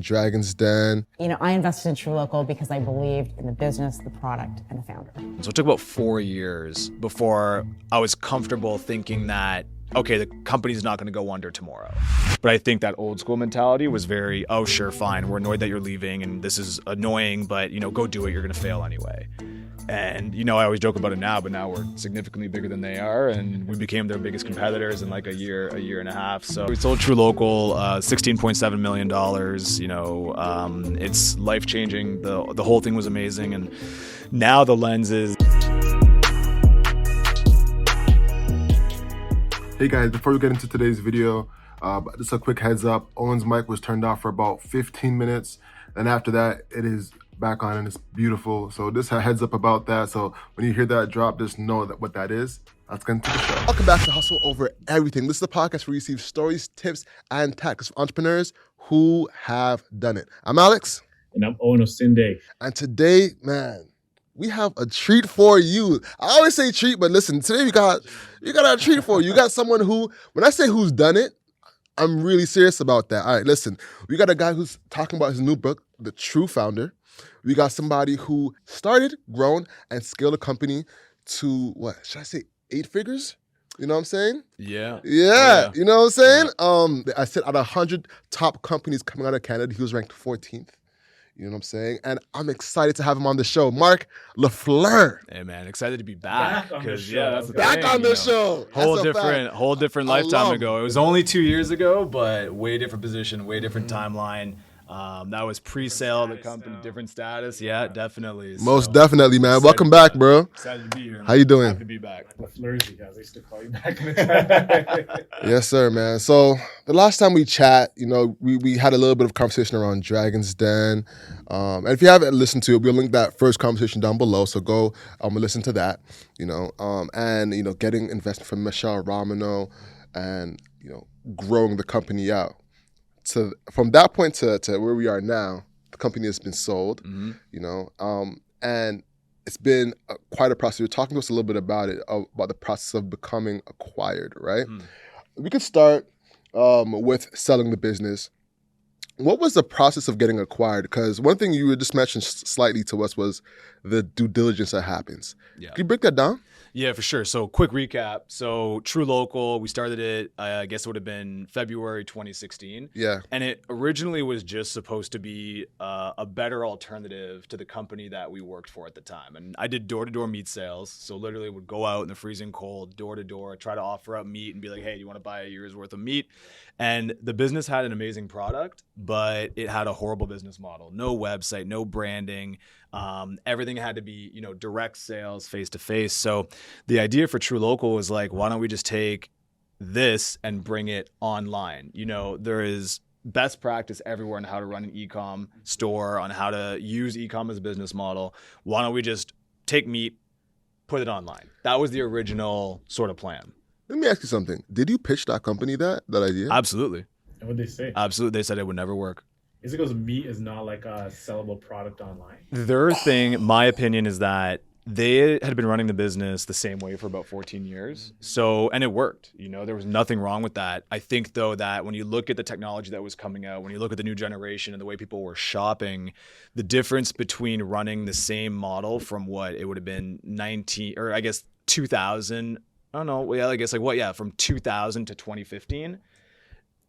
Dragon's Den. I invested in TrueLocal because I believed in the business, the product, and the founder. So it took about 4 years before I was comfortable thinking that, okay, the company's not going to go under tomorrow. But I think that old school mentality was very, oh, sure, fine. We're annoyed that you're leaving and this is annoying, but, go do it. You're going to fail anyway. And, I always joke about it now, but now we're significantly bigger than they are. And we became their biggest competitors in like a year and a half. So we sold TrueLocal, $16.7 million. It's life-changing. The whole thing was amazing. And now the lens is... Hey guys, before we get into today's video, just a quick heads up. Owen's mic was turned off for about 15 minutes. And after that, it is back on and it's beautiful. So just a heads up about that. So when you hear that drop, just know that what that is. Let's get into the show. Welcome back to Hustle Over Everything. This is the podcast where you receive stories, tips, and tactics from entrepreneurs who have done it. I'm Alex. And I'm Owen Osinde. And today, man, we have a treat for you. I always say treat, but listen, today we got a treat for you. You got someone who, when I say who's done it, I'm really serious about that. All right, listen, we got a guy who's talking about his new book, The True Founder. We got somebody who started, grown, and scaled a company to, what, should I say 8 figures? You know what I'm saying? Yeah. You know what I'm saying? Yeah. I said out of 100 top companies coming out of Canada, he was ranked 14th. You know what I'm saying? And I'm excited to have him on the show. Marc Lafleur. Hey man, excited to be back. Back on the show. Yeah, that's the Back thing, on the show. Whole different lifetime ago. It was only 2 years ago, but way different position, way different timeline. That was pre-sale, the company, different status. Yeah, definitely. Most definitely, man. Welcome back, bro. Excited to be here. How you doing? Happy to be back. Lafleur's, you guys. I used to call you back in the time. Yes, sir, man. So the last time we chat, we had a little bit of conversation around Dragon's Den. And if you haven't listened to it, we'll link that first conversation down below. So go listen to that, and, getting investment from Michelle Romano and, growing the company out. So from that point to where we are now, the company has been sold, and it's been quite a process. You're talking to us a little bit about it, about the process of becoming acquired, right? We could start with selling the business. What was the process of getting acquired? Because one thing you just mentioned slightly to us was the due diligence that happens. Yeah. Can you break that down? Yeah, for sure. So quick recap. So TrueLocal, we started it, I guess it would have been February 2016. Yeah. And it originally was just supposed to be a better alternative to the company that we worked for at the time. And I did door-to-door meat sales. So literally would go out in the freezing cold, door-to-door, try to offer up meat and be like, hey, do you want to buy a year's worth of meat? And the business had an amazing product, but it had a horrible business model. No website, no branding. Everything had to be, direct sales, face-to-face. So the idea for TrueLocal was like, why don't we just take this and bring it online? There is best practice everywhere on how to run an e-com store, on how to use e-com as a business model. Why don't we just take meat, put it online? That was the original sort of plan. Let me ask you something. Did you pitch that company that idea? Absolutely. And what did they say? Absolutely. They said it would never work. Is it because meat is not like a sellable product online? Their thing, my opinion, is that they had been running the business the same way for about 14 years. So, and it worked, there was nothing wrong with that. I think though that when you look at the technology that was coming out, when you look at the new generation and the way people were shopping, the difference between running the same model from what it would have been 2000, from 2000 to 2015,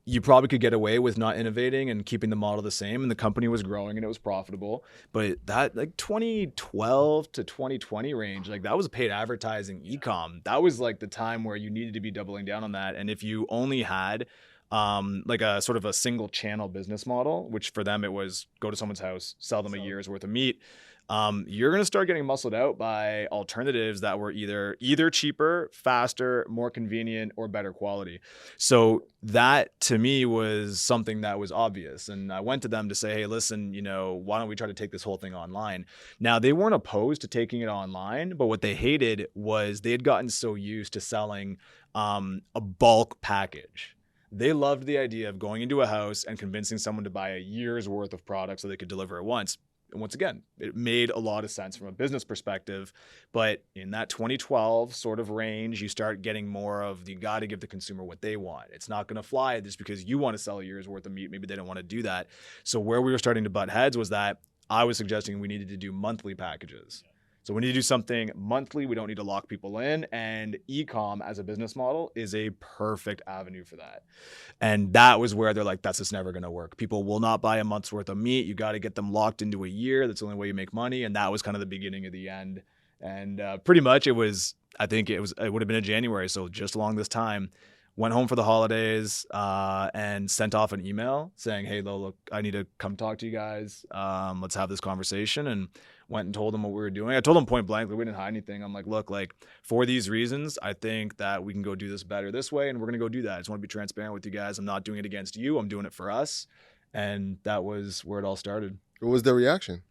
you probably could get away with not innovating and keeping the model the same, and the company was growing and it was profitable. But that 2012 to 2020 range, that was paid advertising e-com. That was the time where you needed to be doubling down on that. And if you only had a sort of a single channel business model, which for them it was go to someone's house, sell them a year's worth of meat, you're going to start getting muscled out by alternatives that were either cheaper, faster, more convenient, or better quality. So that to me was something that was obvious. And I went to them to say, hey, listen, why don't we try to take this whole thing online? Now, they weren't opposed to taking it online, but what they hated was they had gotten so used to selling a bulk package. They loved the idea of going into a house and convincing someone to buy a year's worth of product so they could deliver it once. And once again, it made a lot of sense from a business perspective. But in that 2012 sort of range, you start getting more of you got to give the consumer what they want. It's not going to fly just because you want to sell a year's worth of meat. Maybe they don't want to do that. So where we were starting to butt heads was that I was suggesting we needed to do monthly packages. So we need to do something monthly. We don't need to lock people in. And e-com as a business model is a perfect avenue for that. And that was where they're like, that's just never going to work. People will not buy a month's worth of meat. You got to get them locked into a year. That's the only way you make money. And that was kind of the beginning of the end. And pretty much it would have been in January. So just along this time, went home for the holidays and sent off an email saying, hey, look, I need to come talk to you guys. Let's have this conversation. And went and told them what we were doing. I told them point blank, we didn't hide anything. I'm like, look, like for these reasons, I think that we can go do this better this way. And we're going to go do that. I just want to be transparent with you guys. I'm not doing it against you. I'm doing it for us. And that was where it all started. What was their reaction?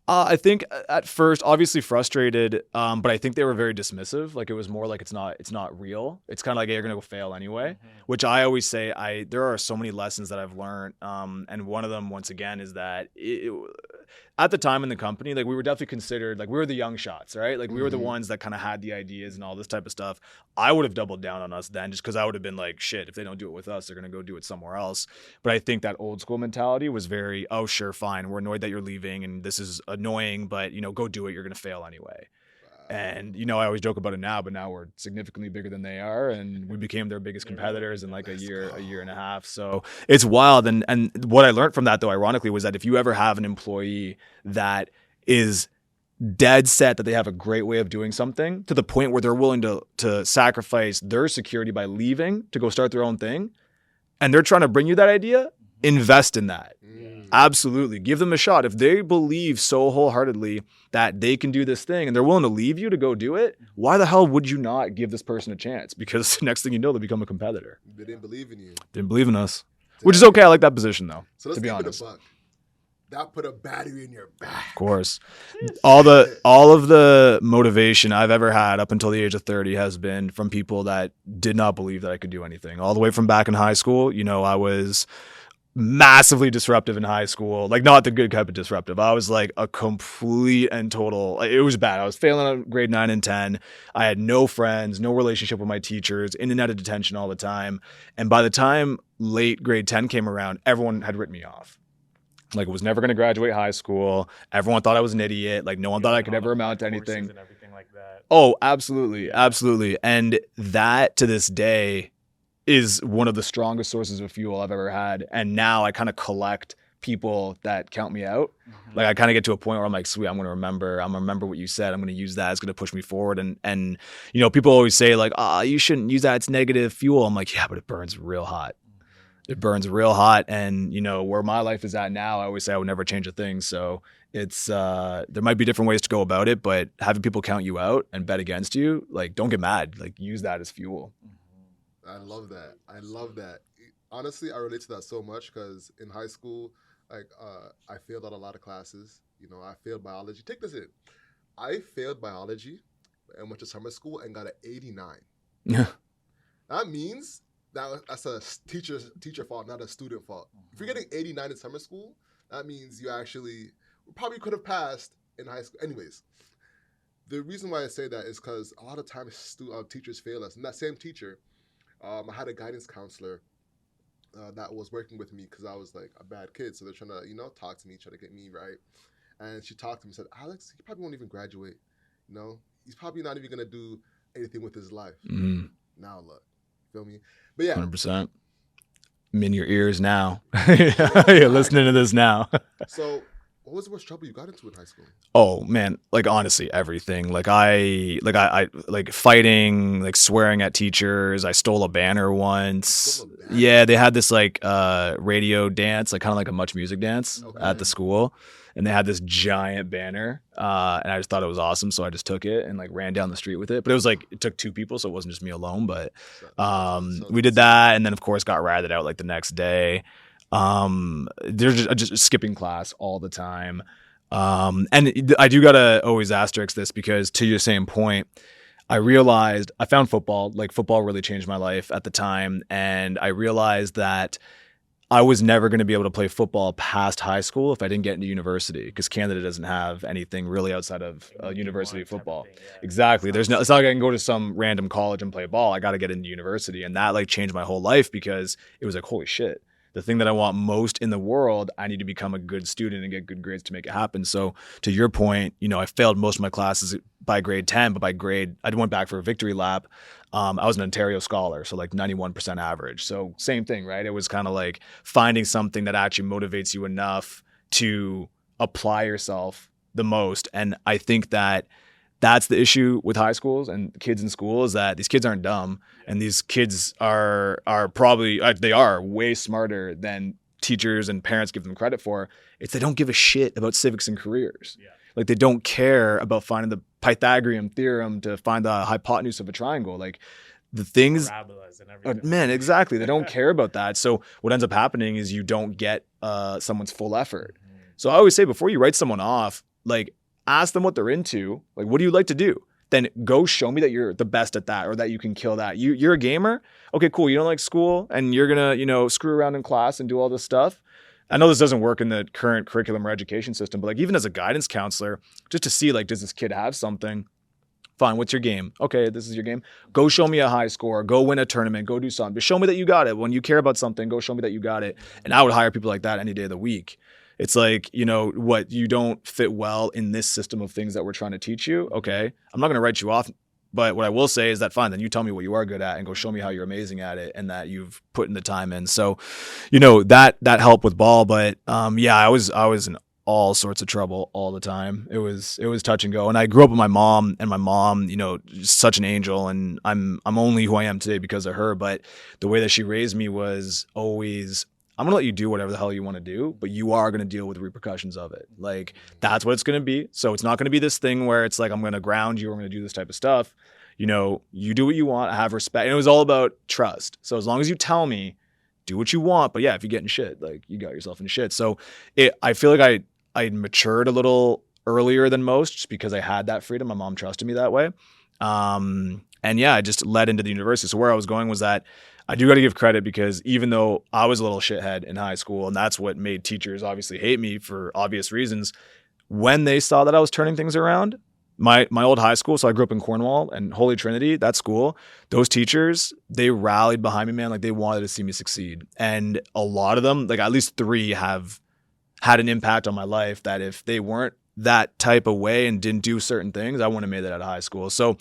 I think at first, obviously frustrated, but I think they were very dismissive. Like it was more like it's not real. It's kind of like, hey, you're gonna go fail anyway. Which I always say, there are so many lessons that I've learned, and one of them, once again, is that at the time in the company, like we were definitely considered like we were the young shots, right? Like we were the ones that kind of had the ideas and all this type of stuff. I would have doubled down on us then, just because I would have been like, shit, if they don't do it with us, they're gonna go do it somewhere else. But I think that old school mentality was very, oh sure, fine, we're annoyed that you're leaving and this is annoying, but go do it. You're gonna fail anyway. And I always joke about it now, but now we're significantly bigger than they are, and we became their biggest competitors in like a year and a half. So it's wild. And what I learned from that, though, ironically, was that if you ever have an employee that is dead set that they have a great way of doing something to the point where they're willing to sacrifice their security by leaving to go start their own thing, and they're trying to bring you that idea, invest in that. Absolutely. Give them a shot. If they believe so wholeheartedly that they can do this thing and they're willing to leave you to go do it, why the hell would you not give this person a chance? Because next thing you know, they become a competitor. They didn't believe in you. Didn't believe in us. Which is okay. I like that position, though, So let's to be keep it honest. a buck. That put a battery in your back. Of course. All of the motivation I've ever had up until the age of 30 has been from people that did not believe that I could do anything. All the way from back in high school, I was massively disruptive in high school, like not the good type of disruptive. I was like a complete and total, it was bad. I was failing on grade 9 and 10. I had no friends, no relationship with my teachers, in and out of detention all the time. And by the time late grade 10 came around, everyone had written me off. Like, I was never going to graduate high school. Everyone thought I was an idiot. Like, no one thought I could ever amount to anything. And everything like that. Oh, absolutely. Absolutely. And that to this day is one of the strongest sources of fuel I've ever had. And now I kind of collect people that count me out. Like, I kind of get to a point where I'm like, sweet, I'm going to remember what you said. I'm going to use that. It's going to push me forward. And people always say like, you shouldn't use that. It's negative fuel. I'm like, yeah, but it burns real hot. It burns real hot. And where my life is at now, I always say I would never change a thing. So it's, there might be different ways to go about it, but having people count you out and bet against you, like, don't get mad, like, use that as fuel. I love that. Honestly, I relate to that so much because in high school, like, I failed out a lot of classes. I failed biology. Take this in. I failed biology and went to summer school and got an 89. Yeah. That means that's a teacher fault, not a student fault. If you're getting 89 in summer school, that means you actually probably could have passed in high school. Anyways, the reason why I say that is because a lot of times teachers fail us. And that same teacher, I had a guidance counselor that was working with me because I was like a bad kid. So they're trying to, talk to me, try to get me right. And she talked to me and said, Alex, he probably won't even graduate. He's probably not even going to do anything with his life. Now look, feel me? But yeah. 100%. I'm in your ears now. You're listening to this now. So what was the worst trouble you got into in high school? Oh man, like honestly, everything. Like I fighting, like swearing at teachers. I stole a banner once. Yeah, they had this like radio dance, like kind of like a Much Music dance at the school, and they had this giant banner, and I just thought it was awesome, so I just took it and like ran down the street with it. But it was like it took two people, so it wasn't just me alone. But we did that, and then of course got ratted out like the next day. They're just skipping class all the time. And I do gotta always asterisk this because to your same point, I realized I found football really changed my life at the time. And I realized that I was never going to be able to play football past high school if I didn't get into university, because Canada doesn't have anything really outside of university football. Exactly. It's not like I can go to some random college and play ball. I got to get into university. And that like changed my whole life, because it was like, holy shit, the thing that I want most in the world, I need to become a good student and get good grades to make it happen. So to your point, I failed most of my classes by grade 10, but by grade, I went back for a victory lap. I was an Ontario scholar, so like 91% average. So same thing, right? It was kind of like finding something that actually motivates you enough to apply yourself the most. And I think that that's the issue with high schools and kids in school, is that these kids aren't dumb, and these kids are probably, they are way smarter than teachers and parents give them credit for. It's they don't give a shit about civics and careers. Yeah. Like they don't care about finding the Pythagorean theorem to find the hypotenuse of a triangle. Like the things, man, exactly. They don't care about that. So what ends up happening is you don't get someone's full effort. Mm-hmm. So I always say, before you write someone off, like ask them what they're into. Like, what do you like to do? Then go show me that you're the best at that, or that you can kill that. You're a gamer? Okay, cool. You don't like school and you're going to, screw around in class and do all this stuff. I know this doesn't work in the current curriculum or education system, but like even as a guidance counselor, just to see like, does this kid have something? Fine, what's your game? Okay, this is your game. Go show me a high score. Go win a tournament. Go do something. But show me that you got it. When you care about something, go show me that you got it. And I would hire people like that any day of the week. It's like, what, you don't fit well in this system of things that we're trying to teach you. Okay, I'm not going to write you off. But what I will say is that, fine, then you tell me what you are good at and go show me how you're amazing at it and that you've put in the time in. So, that helped with ball. But I was in all sorts of trouble all the time. It was touch and go. And I grew up with my mom, and my mom, such an angel, and I'm only who I am today because of her. But the way that she raised me was always, I'm going to let you do whatever the hell you want to do, but you are going to deal with the repercussions of it. Like, that's what it's going to be. So it's not going to be this thing where it's like, I'm going to ground you, or I'm going to do this type of stuff. You do what you want. I have respect. And it was all about trust. So as long as you tell me, do what you want. But yeah, if you get in shit, like, you got yourself in shit. So I feel like I matured a little earlier than most, just because I had that freedom. My mom trusted me that way. And yeah, I just led into the university. So where I was going was that I do got to give credit, because even though I was a little shithead in high school, and that's what made teachers obviously hate me for obvious reasons, when they saw that I was turning things around, my old high school, so I grew up in Cornwall, and Holy Trinity, that school, those teachers, they rallied behind me, man. Like, they wanted to see me succeed. And a lot of them, like at least 3, have had an impact on my life, that if they weren't that type of way and didn't do certain things, I wouldn't have made that out of high school. So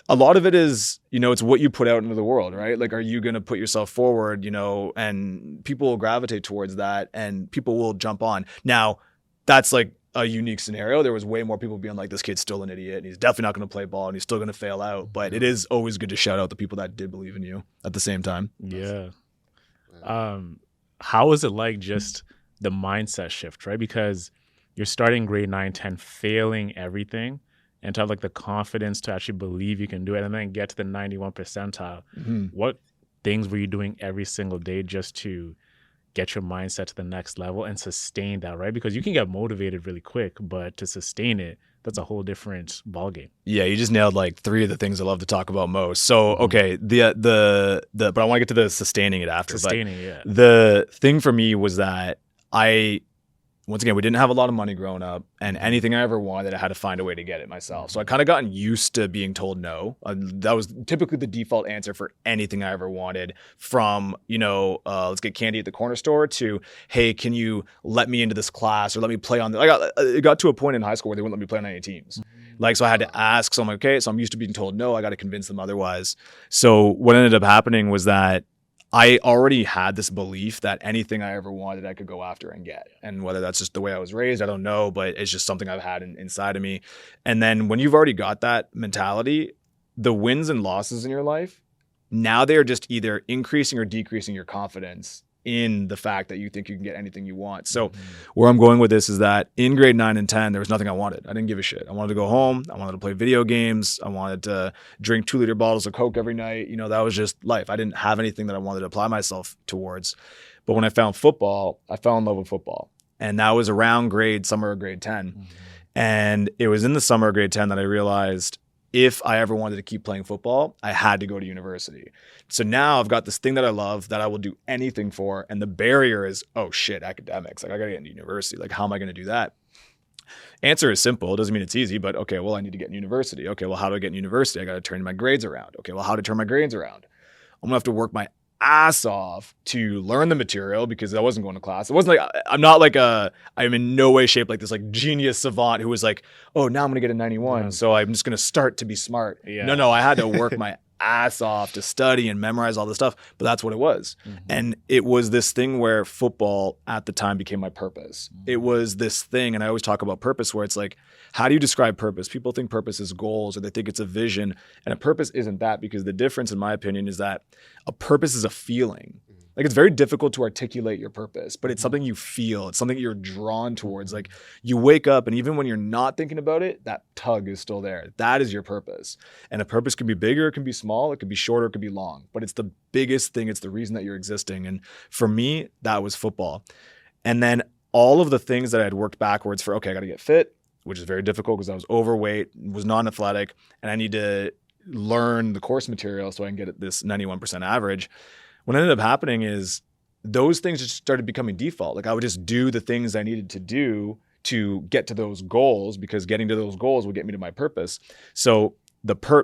a lot of it is, it's what you put out into the world, right? Like, are you going to put yourself forward, and people will gravitate towards that, and people will jump on. Now, that's like a unique scenario. There was way more people being like, this kid's still an idiot, and he's definitely not going to play ball, and he's still going to fail out. But it is always good to shout out the people that did believe in you at the same time. Yeah. How is it like, just the mindset shift, right? Because you're starting grade 9, 10, failing everything, and to have like the confidence to actually believe you can do it, and then get to the 91 percentile. Mm-hmm. What things were you doing every single day just to get your mindset to the next level and sustain that, right? Because you can get motivated really quick, but to sustain it, that's a whole different ballgame. Yeah, you just nailed like 3 of the things I love to talk about most. So, okay, but I want to get to the sustaining it after. Yeah. The thing for me was that once again, we didn't have a lot of money growing up, and anything I ever wanted, I had to find a way to get it myself. So I kind of gotten used to being told no. That was typically the default answer for anything I ever wanted, from, let's get candy at the corner store, to, hey, can you let me into this class, or let me play on it got to a point in high school where they wouldn't let me play on any teams. Like, so I had to ask. So I'm like, okay, so I'm used to being told no. I got to convince them otherwise. So what ended up happening was that I already had this belief that anything I ever wanted, I could go after and get. And whether that's just the way I was raised, I don't know, but it's just something I've had inside of me. And then when you've already got that mentality, the wins and losses in your life, now they're just either increasing or decreasing your confidence in the fact that you think you can get anything you want. So where I'm going with this is that in grade 9 and 10, there was nothing I wanted. I didn't give a shit. I wanted to go home. I wanted to play video games. I wanted to drink 2-liter bottles of Coke every night. That was just life. I didn't have anything that I wanted to apply myself towards. But when I found football, I fell in love with football. And that was around summer of grade 10. And it was in the summer of grade 10 that I realized if I ever wanted to keep playing football, I had to go to university. So now I've got this thing that I love that I will do anything for. And the barrier is, oh shit, academics. Like I got to get into university. Like how am I going to do that? Answer is simple. It doesn't mean it's easy, but okay, well, I need to get in university. Okay, well, how do I get in university? I got to turn my grades around. Okay, well, how to turn my grades around? I'm going to have to work my ass off to learn the material because I wasn't going to class. It wasn't like, I'm in no way shaped like this like genius savant who was like, oh, now I'm going to get a 91. So I'm just going to start to be smart. Yeah. No, I had to work my ass off to study and memorize all this stuff, but that's what it was. And it was this thing where football at the time became my purpose. It was this thing, and I always talk about purpose where it's like, how do you describe purpose? People think purpose is goals or they think it's a vision, and a purpose isn't that, because the difference in my opinion is that a purpose is a feeling. Like it's very difficult to articulate your purpose, but it's something you feel. It's something you're drawn towards. Like you wake up and even when you're not thinking about it, that tug is still there. That is your purpose. And a purpose can be bigger, it can be small, it could be shorter, it could be long, but it's the biggest thing. It's the reason that you're existing. And for me, that was football. And then all of the things that I had worked backwards for, okay, I got to get fit, which is very difficult because I was overweight, was non-athletic, and I need to learn the course material so I can get this 91% average. What ended up happening is those things just started becoming default. Like I would just do the things I needed to do to get to those goals because getting to those goals would get me to my purpose. So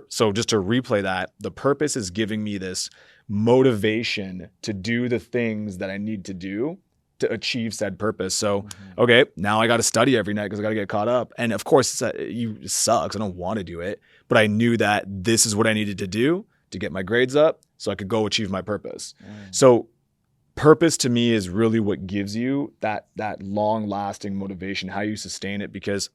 so just to replay that, the purpose is giving me this motivation to do the things that I need to do to achieve said purpose. So, okay, now I got to study every night because I got to get caught up. And of course, it sucks. I don't want to do it, but I knew that this is what I needed to do to get my grades up so I could go achieve my purpose. So purpose to me is really what gives you that long lasting motivation, how you sustain it, because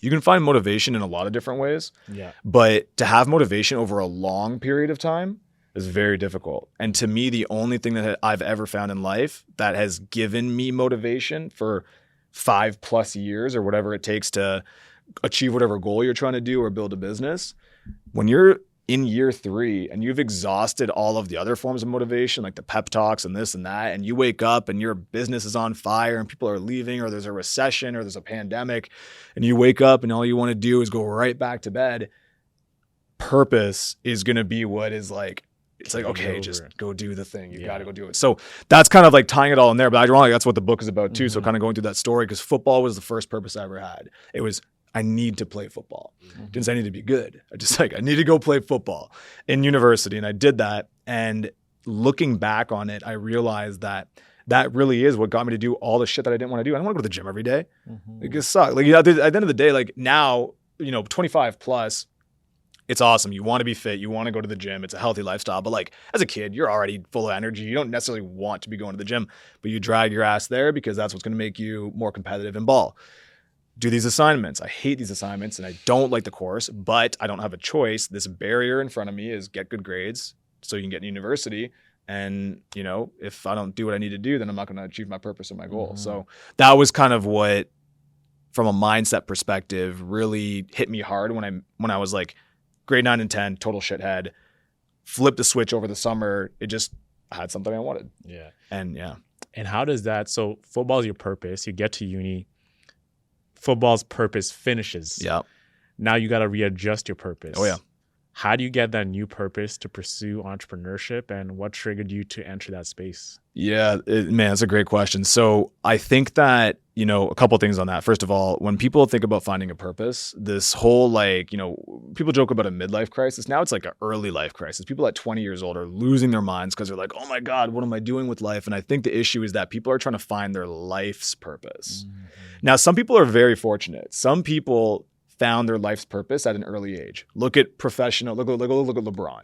you can find motivation in a lot of different ways. Yeah. But to have motivation over a long period of time is very difficult. And to me, the only thing that I've ever found in life that has given me motivation for 5+ years or whatever it takes to achieve whatever goal you're trying to do or build a business, when you're in year 3 and you've exhausted all of the other forms of motivation, like the pep talks and this and that, and you wake up and your business is on fire and people are leaving or there's a recession or there's a pandemic, and you wake up and all you want to do is go right back to bed, purpose is going to be what is like, it's like, okay, just go do the thing. You got to go do it. So that's kind of like tying it all in there. But ironically, that's what the book is about too. So kind of going through that story, because football was the first purpose I ever had. It was, I need to play football. Didn't say I need to be good. I need to go play football in university. And I did that. And looking back on it, I realized that really is what got me to do all the shit that I didn't want to do. I don't want to go to the gym every day. It just sucks. Like, at the end of the day, like now, 25 plus, it's awesome. You want to be fit. You want to go to the gym. It's a healthy lifestyle. But like as a kid, you're already full of energy. You don't necessarily want to be going to the gym, but you drag your ass there because that's what's going to make you more competitive in ball. Do these assignments. I hate these assignments and I don't like the course, but I don't have a choice. This barrier in front of me is get good grades so you can get in university. And, if I don't do what I need to do, then I'm not going to achieve my purpose or my goal. So that was kind of what, from a mindset perspective, really hit me hard when I was like grade 9 and 10, total shithead, flipped the switch over the summer. I had something I wanted. Yeah. And yeah. And how does that, so football is your purpose. You get to uni, football's purpose finishes. Yeah. Now you got to readjust your purpose. Oh yeah. How do you get that new purpose to pursue entrepreneurship, and what triggered you to enter that space? Yeah, man, that's a great question. So I think that, a couple of things on that. First of all, when people think about finding a purpose, this whole people joke about a midlife crisis. Now it's like an early life crisis. People at 20 years old are losing their minds because they're like, oh my God, what am I doing with life? And I think the issue is that people are trying to find their life's purpose. Now, some people are very fortunate. Some people found their life's purpose at an early age. Look at professional, look at LeBron.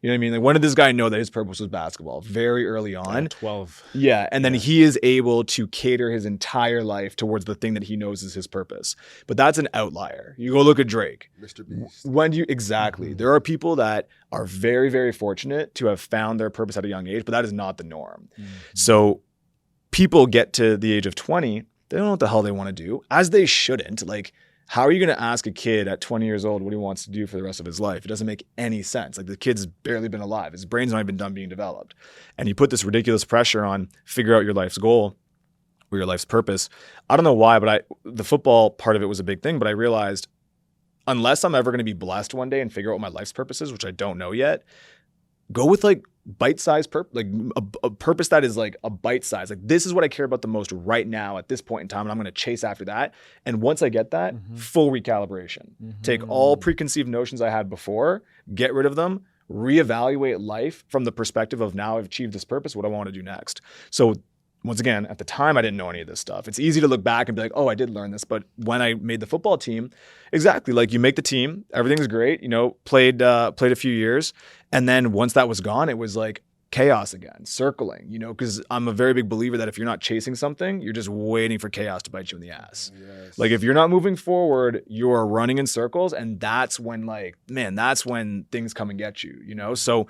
You know what I mean? Like, when did this guy know that his purpose was basketball? Very early on. 12. Yeah. And then he is able to cater his entire life towards the thing that he knows is his purpose. But that's an outlier. You go look at Drake. Mr. Beast. Exactly. There are people that are very, very fortunate to have found their purpose at a young age, but that is not the norm. So people get to the age of 20, they don't know what the hell they want to do, as they shouldn't. Like, how are you going to ask a kid at 20 years old what he wants to do for the rest of his life? It doesn't make any sense. Like, the kid's barely been alive. His brain's not even done being developed. And you put this ridiculous pressure on, figure out your life's goal or your life's purpose. I don't know why, but the football part of it was a big thing, but I realized unless I'm ever going to be blessed one day and figure out what my life's purpose is, which I don't know yet, go with like bite-sized purpose, like a purpose that is like a bite size. Like this is what I care about the most right now at this point in time, and I'm going to chase after that. And once I get that, full recalibration. Take all preconceived notions I had before, get rid of them, reevaluate life from the perspective of now I've achieved this purpose, what I want to do next. So once again, at the time, I didn't know any of this stuff. It's easy to look back and be like, oh, I did learn this. But when I made the football team, exactly, like you make the team, everything's great, played a few years. And then once that was gone, it was like chaos again, circling, because I'm a very big believer that if you're not chasing something, you're just waiting for chaos to bite you in the ass. Yes. Like if you're not moving forward, you're running in circles. And that's when that's when things come and get you, So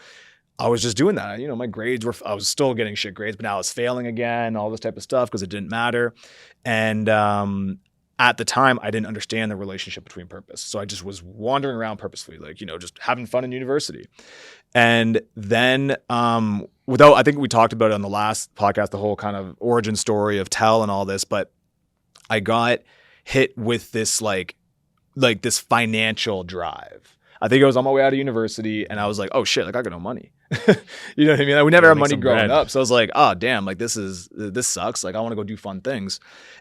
I was just doing that. My grades I was still getting shit grades, but now I was failing again, all this type of stuff because it didn't matter. And at the time, I didn't understand the relationship between purpose. So I just was wandering around purposefully, like, just having fun in university. And then I think we talked about it on the last podcast, the whole kind of origin story of Tell and all this, but I got hit with this like this financial drive. I think I was on my way out of university and I was like, oh shit, like I got no money. You know what I mean? Like, we never had money growing up. So I was like, oh damn, like this sucks. Like I want to go do fun things.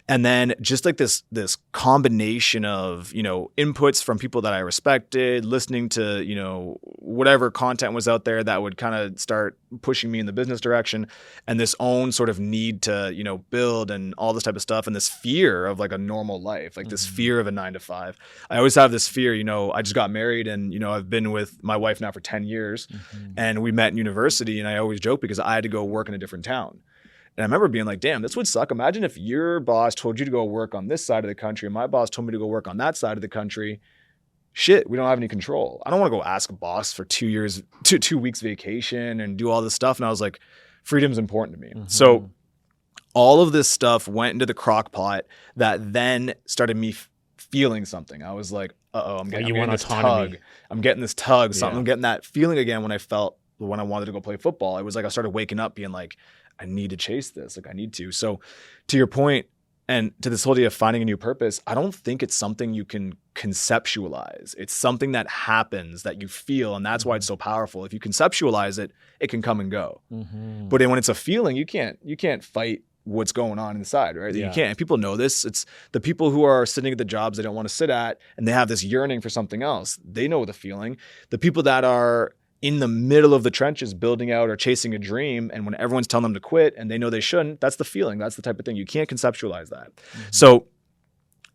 And then just like this combination of, inputs from people that I respected, listening to, whatever content was out there that would kind of start pushing me in the business direction, and this own sort of need to, build and all this type of stuff, and this fear of like a normal life, like this fear of a 9-to-5. I always have this fear, I just got married and, I've been with my wife now for 10 years and we met in university, and I always joke because I had to go work in a different town. And I remember being like, damn, this would suck. Imagine if your boss told you to go work on this side of the country and my boss told me to go work on that side of the country. Shit, we don't have any control. I don't want to go ask a boss for 2 weeks vacation and do all this stuff. And I was like, freedom's important to me. So all of this stuff went into the crock pot that then started me feeling something. I was like, I'm getting this tug. I'm getting this tug. Something. I'm getting that feeling again when I wanted to go play football. It was like I started waking up being like, I need to chase this. Like I need to. So to your point, and to this whole idea of finding a new purpose, I don't think it's something you can conceptualize. It's something that happens that you feel, and that's why it's so powerful. If you conceptualize it, it can come and go. But when it's a feeling, you can't fight what's going on inside, right? You can't. And people know this. It's the people who are sitting at the jobs they don't want to sit at, and they have this yearning for something else. They know the feeling. The people that are in the middle of the trenches building out or chasing a dream, and when everyone's telling them to quit and they know they shouldn't, that's the feeling. That's the type of thing. You can't conceptualize that. So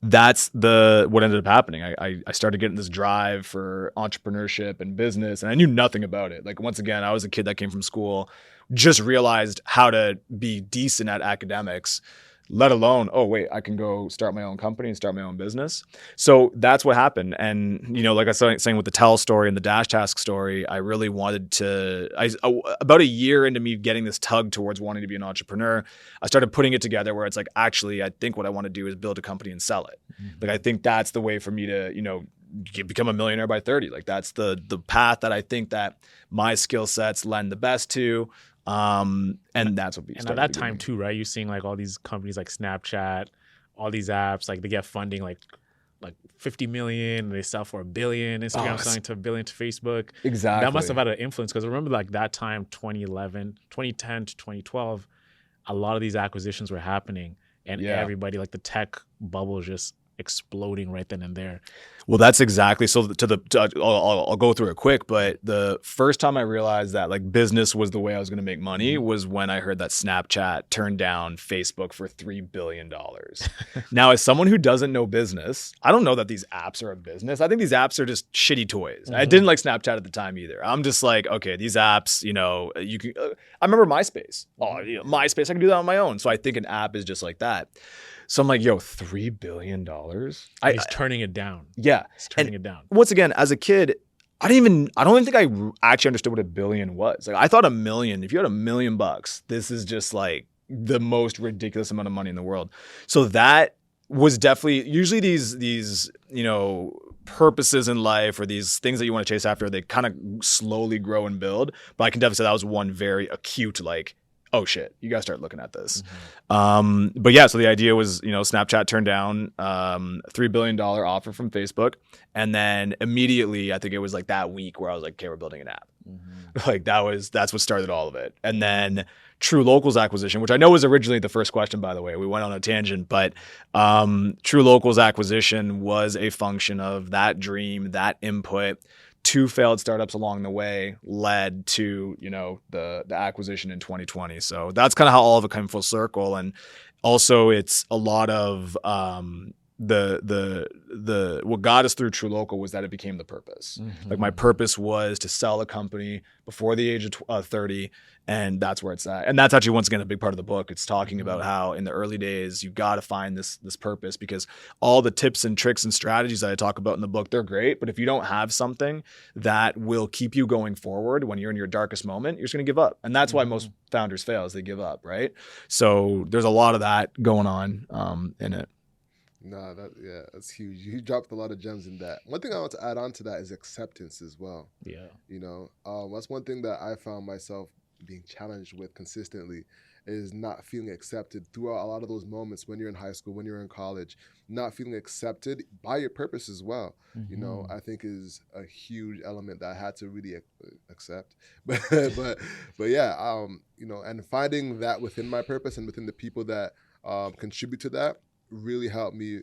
that's what ended up happening. I started getting this drive for entrepreneurship and business, and I knew nothing about it. Like, once again, I was a kid that came from school, just realized how to be decent at academics, let alone, oh wait, I can go start my own company and start my own business. So that's what happened. And, like I was saying with the Tell story and the Dash Task story, I really wanted to, about a year into me getting this tug towards wanting to be an entrepreneur, I started putting it together where it's like, actually, I think what I want to do is build a company and sell it. Like, I think that's the way for me to, become a millionaire by 30. Like, that's the path that I think that my skill sets lend the best to. And that's what we started. And at that time too, right? You're seeing like all these companies like Snapchat, all these apps, like they get funding like 50 million, they sell for $1 billion. Instagram selling to $1 billion to Facebook. Exactly. That must have had an influence, because I remember like that time, 2010 to 2012, a lot of these acquisitions were happening, and everybody, like the tech bubble, just exploding right then and there. Well, that's exactly. So I'll go through it quick, but the first time I realized that like business was the way I was going to make money was when I heard that Snapchat turned down Facebook for $3 billion. Now, as someone who doesn't know business, I don't know that these apps are a business. I think these apps are just shitty toys. I didn't like Snapchat at the time either. I'm just like, okay, these apps, you can, I remember MySpace. MySpace, I can do that on my own. So I think an app is just like that. So I'm like, yo, $3 billion? He's turning it down. Yeah. He's turning it down. Once again, as a kid, I don't even think I actually understood what $1 billion was. Like, I thought $1 million, if you had $1 million, this is just like the most ridiculous amount of money in the world. So that was definitely, usually these, purposes in life or these things that you want to chase after, they kind of slowly grow and build. But I can definitely say that was one very acute, like, oh shit, you got to start looking at this. But yeah, so the idea was, Snapchat turned down $3 billion offer from Facebook. And then immediately, I think it was like that week where I was like, okay, we're building an app. Like that's what started all of it. And then True Locals acquisition, which I know was originally the first question, by the way. We went on a tangent, but True Locals acquisition was a function of that dream, that input. 2 failed startups along the way led to, the acquisition in 2020. So that's kind of how all of it came full circle. And also it's a lot of the what got us through True Local was that it became the purpose. Like my purpose was to sell a company before the age of 30, and that's where it's at. And that's actually, once again, a big part of the book. It's talking about how in the early days you got to find this purpose, because all the tips and tricks and strategies that I talk about in the book, they're great, but if you don't have something that will keep you going forward when you're in your darkest moment, you're just going to give up. And that's why most founders fail, is they give up, right? So there's a lot of that going on in it. No, that's huge. You dropped a lot of gems in that. One thing I want to add on to that is acceptance as well. Yeah. That's one thing that I found myself being challenged with consistently, is not feeling accepted throughout a lot of those moments when you're in high school, when you're in college, not feeling accepted by your purpose as well. I think is a huge element that I had to really accept. But yeah, and finding that within my purpose and within the people that contribute to that really helped me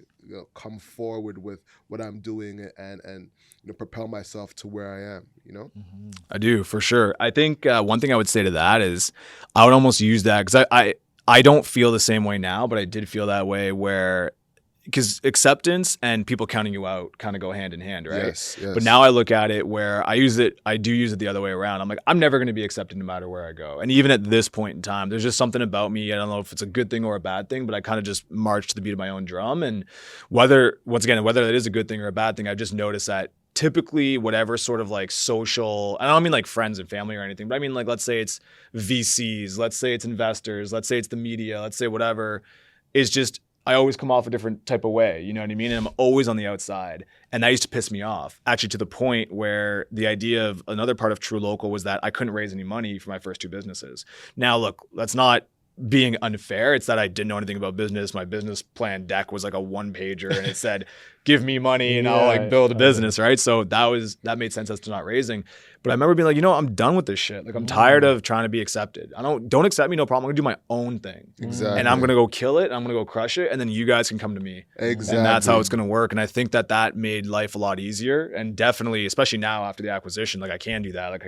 come forward with what I'm doing and propel myself to where I am. I do, for sure. I think one thing I would say to that is I would almost use that, because I don't feel the same way now, but I did feel that way, where because acceptance and people counting you out kind of go hand in hand, right? Yes. But now I look at it where I do use it the other way around. I'm like, I'm never going to be accepted no matter where I go. And even at this point in time, there's just something about me. I don't know if it's a good thing or a bad thing, but I kind of just march to the beat of my own drum. And whether that is a good thing or a bad thing, I've just noticed that typically whatever sort of like social, I don't mean like friends and family or anything, but I mean like, let's say it's VCs, let's say it's investors, let's say it's the media, let's say whatever, is just, I always come off a different type of way, you know what I mean? And I'm always on the outside. And that used to piss me off, actually, to the point where the idea of another part of True Local was that I couldn't raise any money for my first 2 businesses. Now, look, that's not being unfair. It's that I didn't know anything about business. My business plan deck was like a 1-pager, and it said, give me money and I'll like build a business, right? So that made sense as to not raising. But I remember being like, I'm done with this shit. Like, I'm tired of trying to be accepted. Don't accept me, no problem. I'm gonna do my own thing. Exactly. And I'm gonna go kill it. I'm gonna go crush it. And then you guys can come to me. Exactly. And that's how it's gonna work. And I think that made life a lot easier. And definitely, especially now after the acquisition, like I can do that. Like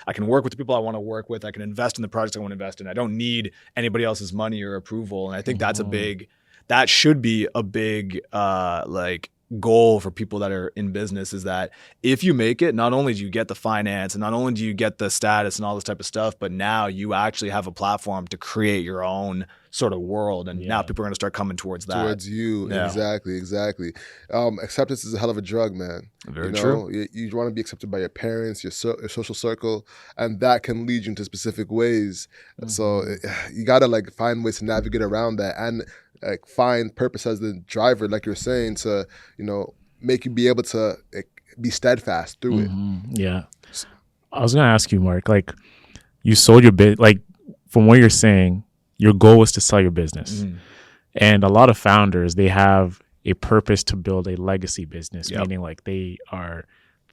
I can work with the people I want to work with. I can invest in the projects I want to invest in. I don't need anybody else's money or approval. And I think that should be a big like goal for people that are in business, is that if you make it, not only do you get the finance and not only do you get the status and all this type of stuff, but now you actually have a platform to create your own sort of world. And now people are going to start coming towards that. Towards you. Yeah. Exactly. Acceptance is a hell of a drug, man. Very true. You want to be accepted by your parents, your social circle, and that can lead you into specific ways. So you got to like find ways to navigate around that and like find purpose as the driver, like you're saying, to make you be able to be steadfast through it. Yeah. I was gonna ask you, Marc, like you sold your bit, like from what you're saying, your goal was to sell your business. And a lot of founders, they have a purpose to build a legacy business, meaning like they are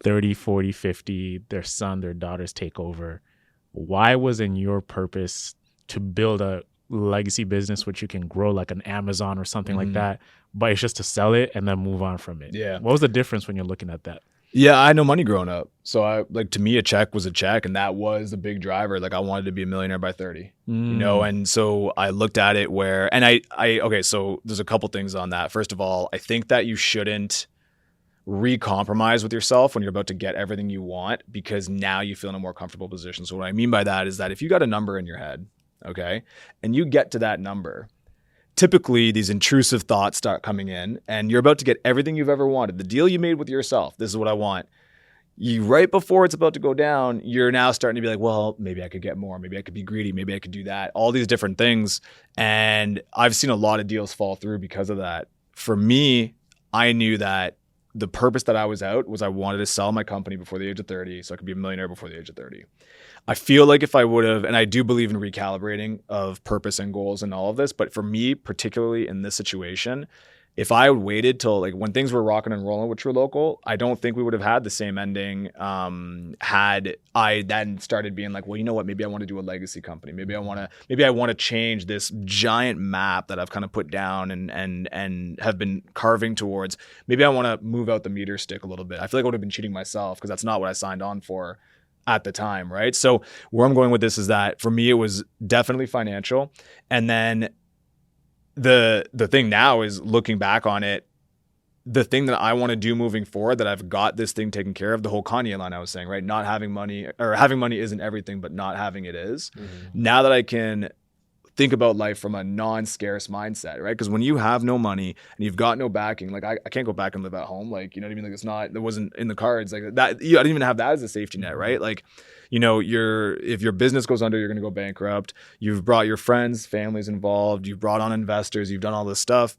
30, 40, 50, their son, their daughters take over. Why wasn't your purpose to build a legacy business which you can grow like an Amazon or something like that, but it's just to sell it and then move on from it? What was the difference when you're looking at that? I had no money growing up, so to me a check was a check, and that was the big driver. Like I wanted to be a millionaire by 30, and so I looked at it okay, so there's a couple things on that. First of all, I think that you shouldn't re-compromise with yourself when you're about to get everything you want, because now you feel in a more comfortable position. So what I mean by that is that if you got a number in your head, okay, and you get to that number, typically these intrusive thoughts start coming in, and you're about to get everything you've ever wanted. The deal you made with yourself, this is what I want. You, right before it's about to go down, you're now starting to be like, well, maybe I could get more. Maybe I could be greedy. Maybe I could do that. All these different things. And I've seen a lot of deals fall through because of that. For me, I knew that the purpose that I was out was I wanted to sell my company before the age of 30 so I could be a millionaire before the age of 30. I feel like if I would have, and I do believe in recalibrating of purpose and goals and all of this, but for me, particularly in this situation, if I had waited till like when things were rocking and rolling with True Local, I don't think we would have had the same ending had I then started being like, well, you know what, maybe I want to do a legacy company. Maybe I want to change this giant map that I've kind of put down and have been carving towards. Maybe I want to move out the meter stick a little bit. I feel like I would have been cheating myself because that's not what I signed on for at the time, right? So where I'm going with this is that for me, it was definitely financial. And then the thing now is looking back on it, the thing that I want to do moving forward, that I've got this thing taken care of, the whole Kanye line I was saying, right? Not having money, or having money isn't everything, but not having it is. Now that I can think about life from a non-scarce mindset, right? Because when you have no money and you've got no backing, like I can't go back and live at home. Like, you know what I mean? Like it wasn't in the cards like that. I didn't even have that as a safety net, right? Like, you know, if your business goes under, you're going to go bankrupt. You've brought your friends, families involved. You've brought on investors. You've done all this stuff.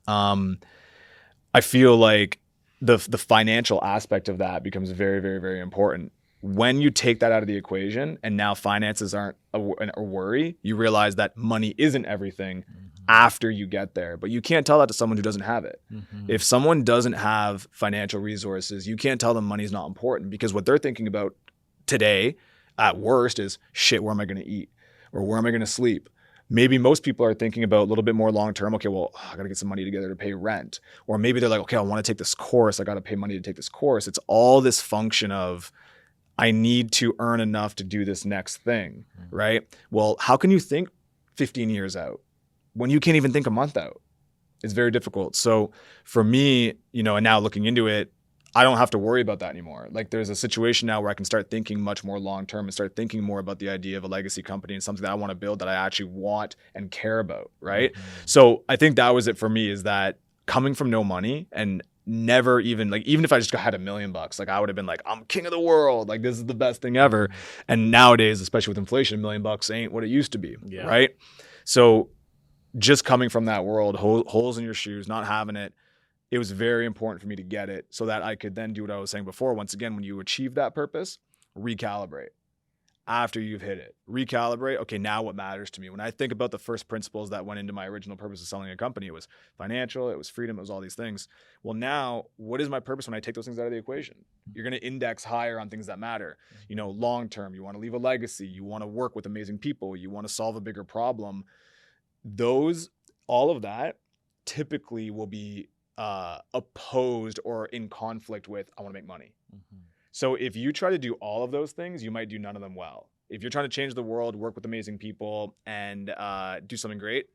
I feel like the financial aspect of that becomes very, very, very important. When you take that out of the equation and now finances aren't a worry, you realize that money isn't everything after you get there. But you can't tell that to someone who doesn't have it. If someone doesn't have financial resources, you can't tell them money's not important, because what they're thinking about today at worst is, shit, where am I going to eat? Or where am I going to sleep? Maybe most people are thinking about a little bit more long-term. Okay, well, I got to get some money together to pay rent. Or maybe they're like, okay, I want to take this course. I got to pay money to take this course. It's all this function of, I need to earn enough to do this next thing, right? Well, how can you think 15 years out when you can't even think a month out? It's very difficult. So for me, you know, and now looking into it, I don't have to worry about that anymore. Like, there's a situation now where I can start thinking much more long-term and start thinking more about the idea of a legacy company and something that I want to build that I actually want and care about, right? So I think that was it for me, is that coming from no money and never even if I just had $1 million, like I would have been like, I'm king of the world. Like, this is the best thing ever. And nowadays, especially with inflation, $1 million ain't what it used to be, right? So just coming from that world, holes in your shoes, not having it, it was very important for me to get it so that I could then do what I was saying before. Once again, when you achieve that purpose, recalibrate. After you've hit it, recalibrate. Okay, now what matters to me? When I think about the first principles that went into my original purpose of selling a company, it was financial, it was freedom, it was all these things. Well, now what is my purpose when I take those things out of the equation? You're going to index higher on things that matter. You know, long term, you want to leave a legacy, you want to work with amazing people, you want to solve a bigger problem. All of that typically will be opposed or in conflict with, I want to make money. So if you try to do all of those things, you might do none of them well. If you're trying to change the world, work with amazing people, and do something great,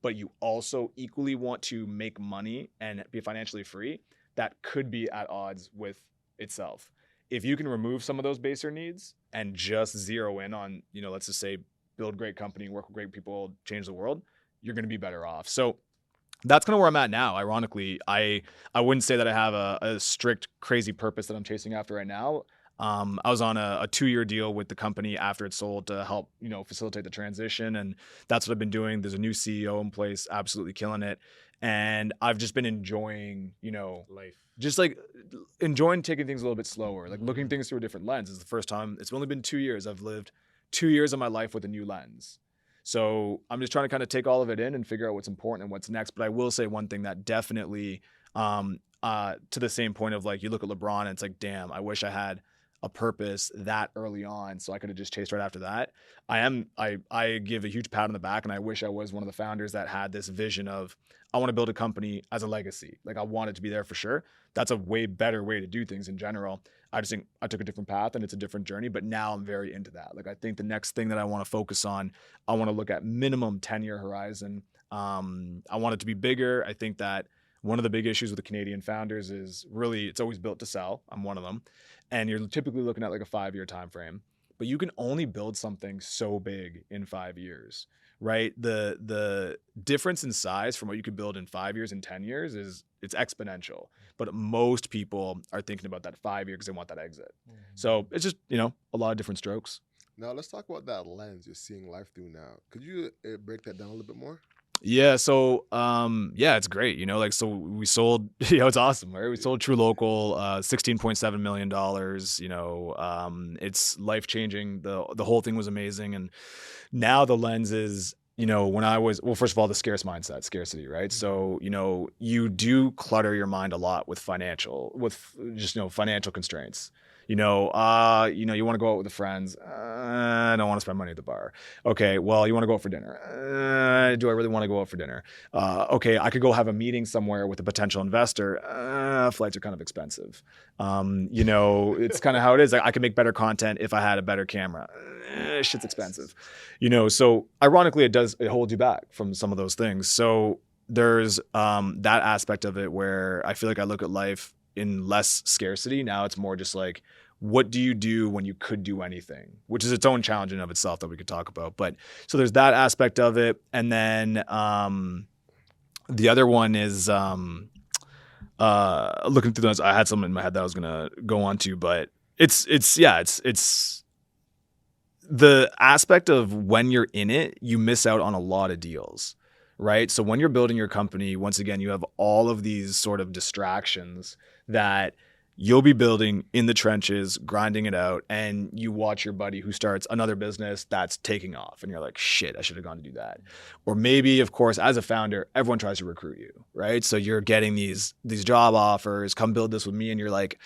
but you also equally want to make money and be financially free, that could be at odds with itself. If you can remove some of those baser needs and just zero in on, you know, let's just say build great company, work with great people, change the world, you're going to be better off. So that's kind of where I'm at now. Ironically, I wouldn't say that I have a strict, crazy purpose that I'm chasing after right now. I was on a 2-year deal with the company after it sold to help, you know, facilitate the transition. And that's what I've been doing. There's a new CEO in place, absolutely killing it. And I've just been enjoying, you know, life, just like enjoying taking things a little bit slower, like looking things through a different lens. It's the first time, it's only been 2 years. I've lived 2 years of my life with a new lens. So I'm just trying to kind of take all of it in and figure out what's important and what's next. But I will say one thing that definitely, to the same point of like, you look at LeBron and it's like, damn, I wish I had a purpose that early on so I could have just chased right after that. I give a huge pat on the back, and I wish I was one of the founders that had this vision of, I want to build a company as a legacy. Like, I want it to be there for sure. That's a way better way to do things in general. I just think I took a different path and it's a different journey, but now I'm very into that. Like, I think the next thing that I want to focus on, I want to look at minimum 10-year horizon. I want it to be bigger. I think that one of the big issues with the Canadian founders is really, it's always built to sell. I'm one of them. And you're typically looking at like a 5-year time frame, but you can only build something so big in 5 years, right? The difference in size from what you could build in 5 years and 10 years it's exponential. But most people are thinking about that 5 year because they want that exit. So it's just, you know, a lot of different strokes. Now let's talk about that lens you're seeing life through now. Could you break that down a little bit more? Yeah. So, yeah, it's great. Like, so we sold, it's awesome, right? We sold True Local, $16.7 million. It's life changing. The whole thing was amazing. And now the lens is, when I was, well, first of all, the scarcity, right? So, you do clutter your mind a lot with just, financial constraints. You want to go out with the friends. I don't want to spend money at the bar. Okay, well, you want to go out for dinner. Do I really want to go out for dinner? Okay, I could go have a meeting somewhere with a potential investor. Flights are kind of expensive. It's kind of how it is. Like, I could make better content if I had a better camera. Shit's expensive. So ironically, it holds you back from some of those things. So there's that aspect of it where I feel like I look at life in less scarcity. Now it's more just like, what do you do when you could do anything, which is its own challenge in and of itself that we could talk about. But so there's that aspect of it. And then the other one is looking through those. I had something in my head that I was going to go on to, but it's the aspect of when you're in it, you miss out on a lot of deals, right? So when you're building your company, once again, you have all of these sort of distractions that you'll be building in the trenches, grinding it out, and you watch your buddy who starts another business that's taking off, and you're like, shit, I should have gone to do that. Or maybe, of course, as a founder, everyone tries to recruit you, right? So you're getting these job offers, come build this with me, and you're like,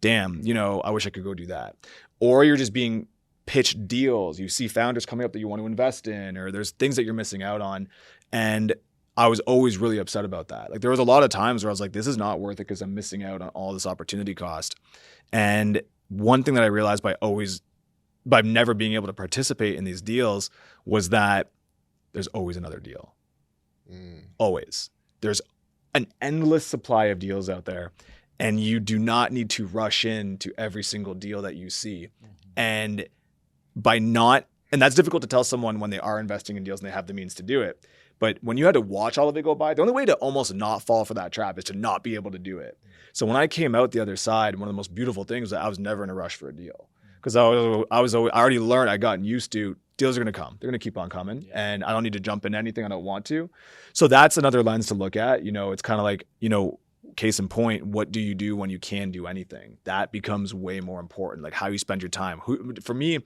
damn, I wish I could go do that. Or you're just being pitched deals. You see founders coming up that you want to invest in, or there's things that you're missing out on. And I was always really upset about that. Like, there was a lot of times where I was like, this is not worth it because I'm missing out on all this opportunity cost. And one thing that I realized by never being able to participate in these deals was that there's always another deal. Always. There's an endless supply of deals out there, and you do not need to rush into every single deal that you see. And that's difficult to tell someone when they are investing in deals and they have the means to do it. But when you had to watch all of it go by, the only way to almost not fall for that trap is to not be able to do it. So when I came out the other side, one of the most beautiful things was that I was never in a rush for a deal. Because I already learned, I'd gotten used to, deals are going to come. They're going to keep on coming. Yeah. And I don't need to jump in anything I don't want to. So that's another lens to look at. It's kind of like, case in point, what do you do when you can do anything? That becomes way more important, like how you spend your time. For me,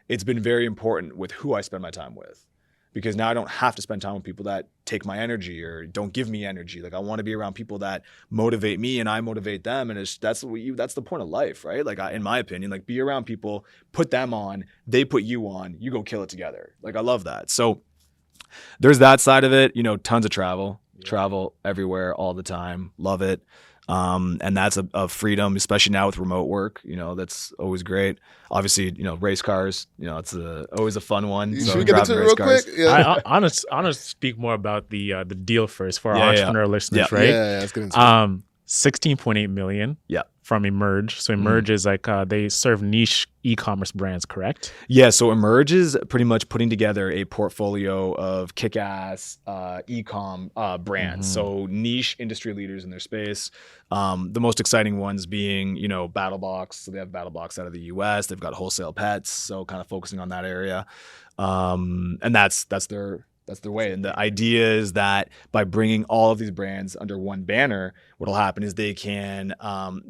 it's been very important with who I spend my time with. Because now I don't have to spend time with people that take my energy or don't give me energy. Like, I want to be around people that motivate me and I motivate them. And that's the point of life, right? Like, in my opinion, like, be around people, put them on, they put you on, you go kill it together. Like, I love that. So there's that side of it, tons of travel everywhere all the time. Love it. And that's a freedom, especially now with remote work. That's always great. Obviously, race cars. It's always a fun one. Should we get into it real quick? Yeah. I want to speak more about the deal first for our entrepreneur listeners, right? Yeah, let's get into it. 16.8 million. Yeah. From Emerge. So Emerge is like they serve niche e-commerce brands, correct? Yeah. So Emerge is pretty much putting together a portfolio of kick-ass e-com brands. So niche industry leaders in their space. The most exciting ones being, BattleBox. So they have BattleBox out of the US. They've got Wholesale Pets. So kind of focusing on that area. And that's their way. And the idea is that by bringing all of these brands under one banner, what'll happen is they can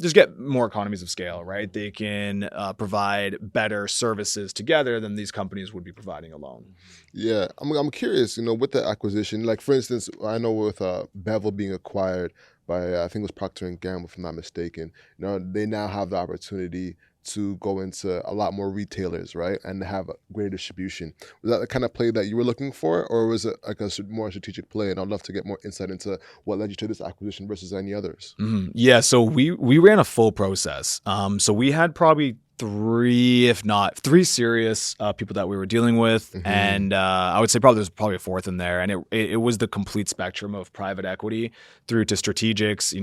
just get more economies of scale, right? They can provide better services together than these companies would be providing alone. Yeah, I'm curious, with the acquisition, like, for instance, I know with Bevel being acquired by, I think it was Procter & Gamble, if I'm not mistaken, they now have the opportunity to go into a lot more retailers, right, and have a greater distribution. Was that the kind of play that you were looking for, or was it like a more strategic play? And I'd love to get more insight into what led you to this acquisition versus any others. Mm-hmm. Yeah, so we ran a full process. So we had probably three serious people that we were dealing with, and I would say there's probably a fourth in there, and it was the complete spectrum of private equity through to strategics.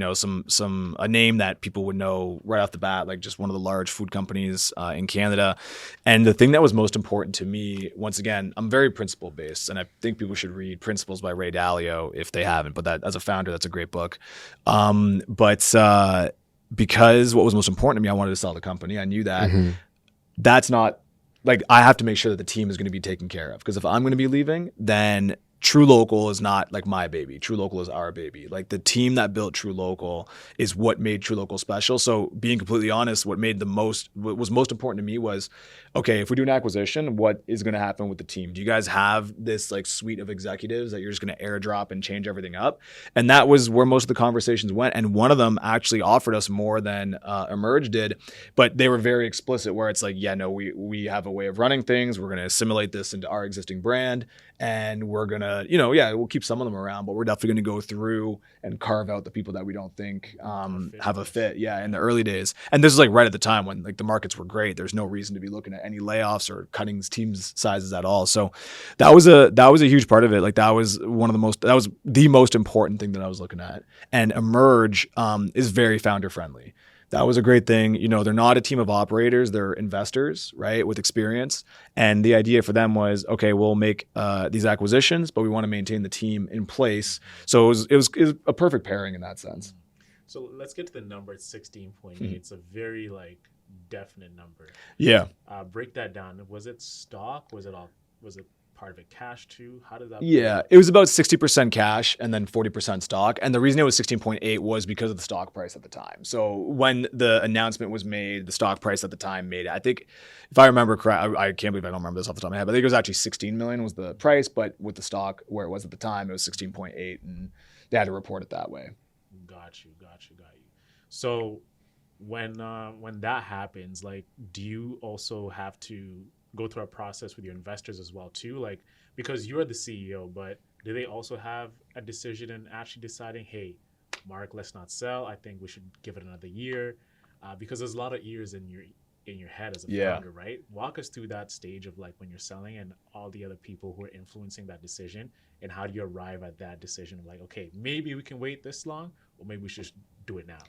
A name that people would know right off the bat, like just one of the large food companies in Canada. And the thing that was most important to me, once again, I'm very principle based, and I think people should read Principles by Ray Dalio if they haven't. But that, as a founder, that's a great book. Because what was most important to me, I wanted to sell the company. I knew that that's not, like, I have to make sure that the team is going to be taken care of. Because if I'm going to be leaving, then True Local is not like my baby. True Local is our baby. Like the team that built True Local is what made True Local special. So being completely honest, what was most important to me was, okay, if we do an acquisition, what is going to happen with the team? Do you guys have this like suite of executives that you're just going to airdrop and change everything up? And that was where most of the conversations went. And one of them actually offered us more than Emerge did, but they were very explicit where it's like, yeah, no, we have a way of running things. We're going to assimilate this into our existing brand. And we're going to, we'll keep some of them around, but we're definitely going to go through and carve out the people that we don't think have a fit. Yeah, in the early days. And this is like right at the time when like the markets were great. There's no reason to be looking at any layoffs or cutting teams sizes at all. So that was a huge part of it. Like that was the most important thing that I was looking at. And Emerge is very founder friendly. That was a great thing. They're not a team of operators. They're investors, right, with experience. And the idea for them was, okay, we'll make these acquisitions, but we want to maintain the team in place. So it was a perfect pairing in that sense. So let's get to the number. It's 16.8. It's a very definite number. Yeah. Break that down. Was it stock? Was it part of it cash too? How did that? Yeah, it was about 60% cash and then 40% stock. And the reason it was 16.8 was because of the stock price at the time. So when the announcement was made, the stock price at the time made it. I think, if I remember correct, I can't believe I don't remember this off the top of my head, but I think it was actually 16 million was the price, but with the stock where it was at the time, it was 16.8, and they had to report it that way. Got you. So when that happens, do you also have to go through a process with your investors as well too? Because you're the CEO, but do they also have a decision in actually deciding, hey, Marc, let's not sell. I think we should give it another year, because there's a lot of ears in your head as a founder, right? Walk us through that stage of when you're selling and all the other people who are influencing that decision, and how do you arrive at that decision of okay, maybe we can wait this long, or maybe we should do it now.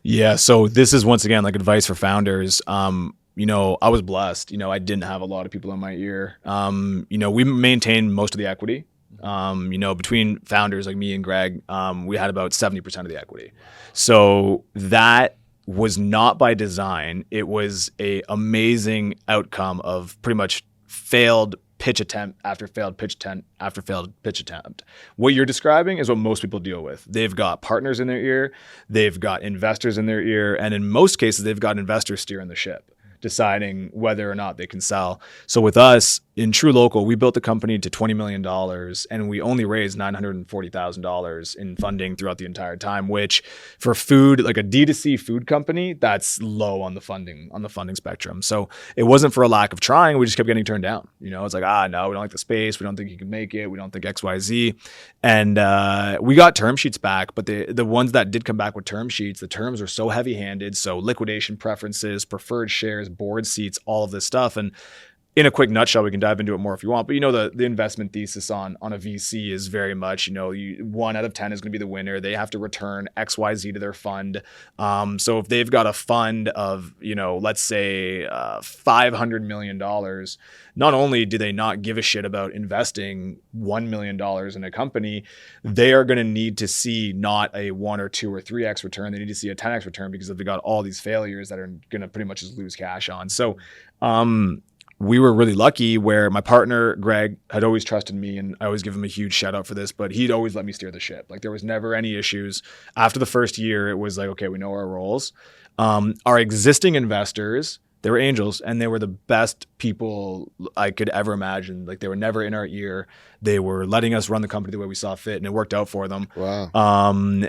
Yeah. So this is once again advice for founders. I was blessed. I didn't have a lot of people in my ear. We maintained most of the equity. Between founders like me and Greg, we had about 70% of the equity. So that was not by design. It was a amazing outcome of pretty much failed pitch attempt after failed pitch attempt after failed pitch attempt. What you're describing is what most people deal with. They've got partners in their ear, they've got investors in their ear, and in most cases, they've got investors steering the ship, deciding whether or not they can sell. So with us in True Local, we built the company to $20 million, and we only raised $940,000 in funding throughout the entire time, which for food, like a D2C food company, that's low on the funding spectrum. So it wasn't for a lack of trying. We just kept getting turned down. It's like, no, we don't like the space. We don't think you can make it. We don't think X, Y, Z. And we got term sheets back, but the ones that did come back with term sheets, the terms were so heavy-handed. So liquidation preferences, preferred shares, board seats, all of this stuff. And in a quick nutshell, we can dive into it more if you want, but the investment thesis on a VC is very much, 1 out of 10 is going to be the winner. They have to return X, Y, Z to their fund. So if they've got a fund of, let's say $500 million, not only do they not give a shit about investing $1 million in a company, they are going to need to see not a 1 or 2 or 3x return. They need to see a 10x return, because if they got all these failures that are going to pretty much just lose cash on. So, we were really lucky where my partner, Greg, had always trusted me, and I always give him a huge shout out for this, but he'd always let me steer the ship. There was never any issues. After the first year, it was okay, we know our roles. Our existing investors, they were angels, and they were the best people I could ever imagine. They were never in our ear. They were letting us run the company the way we saw fit, and it worked out for them. Wow.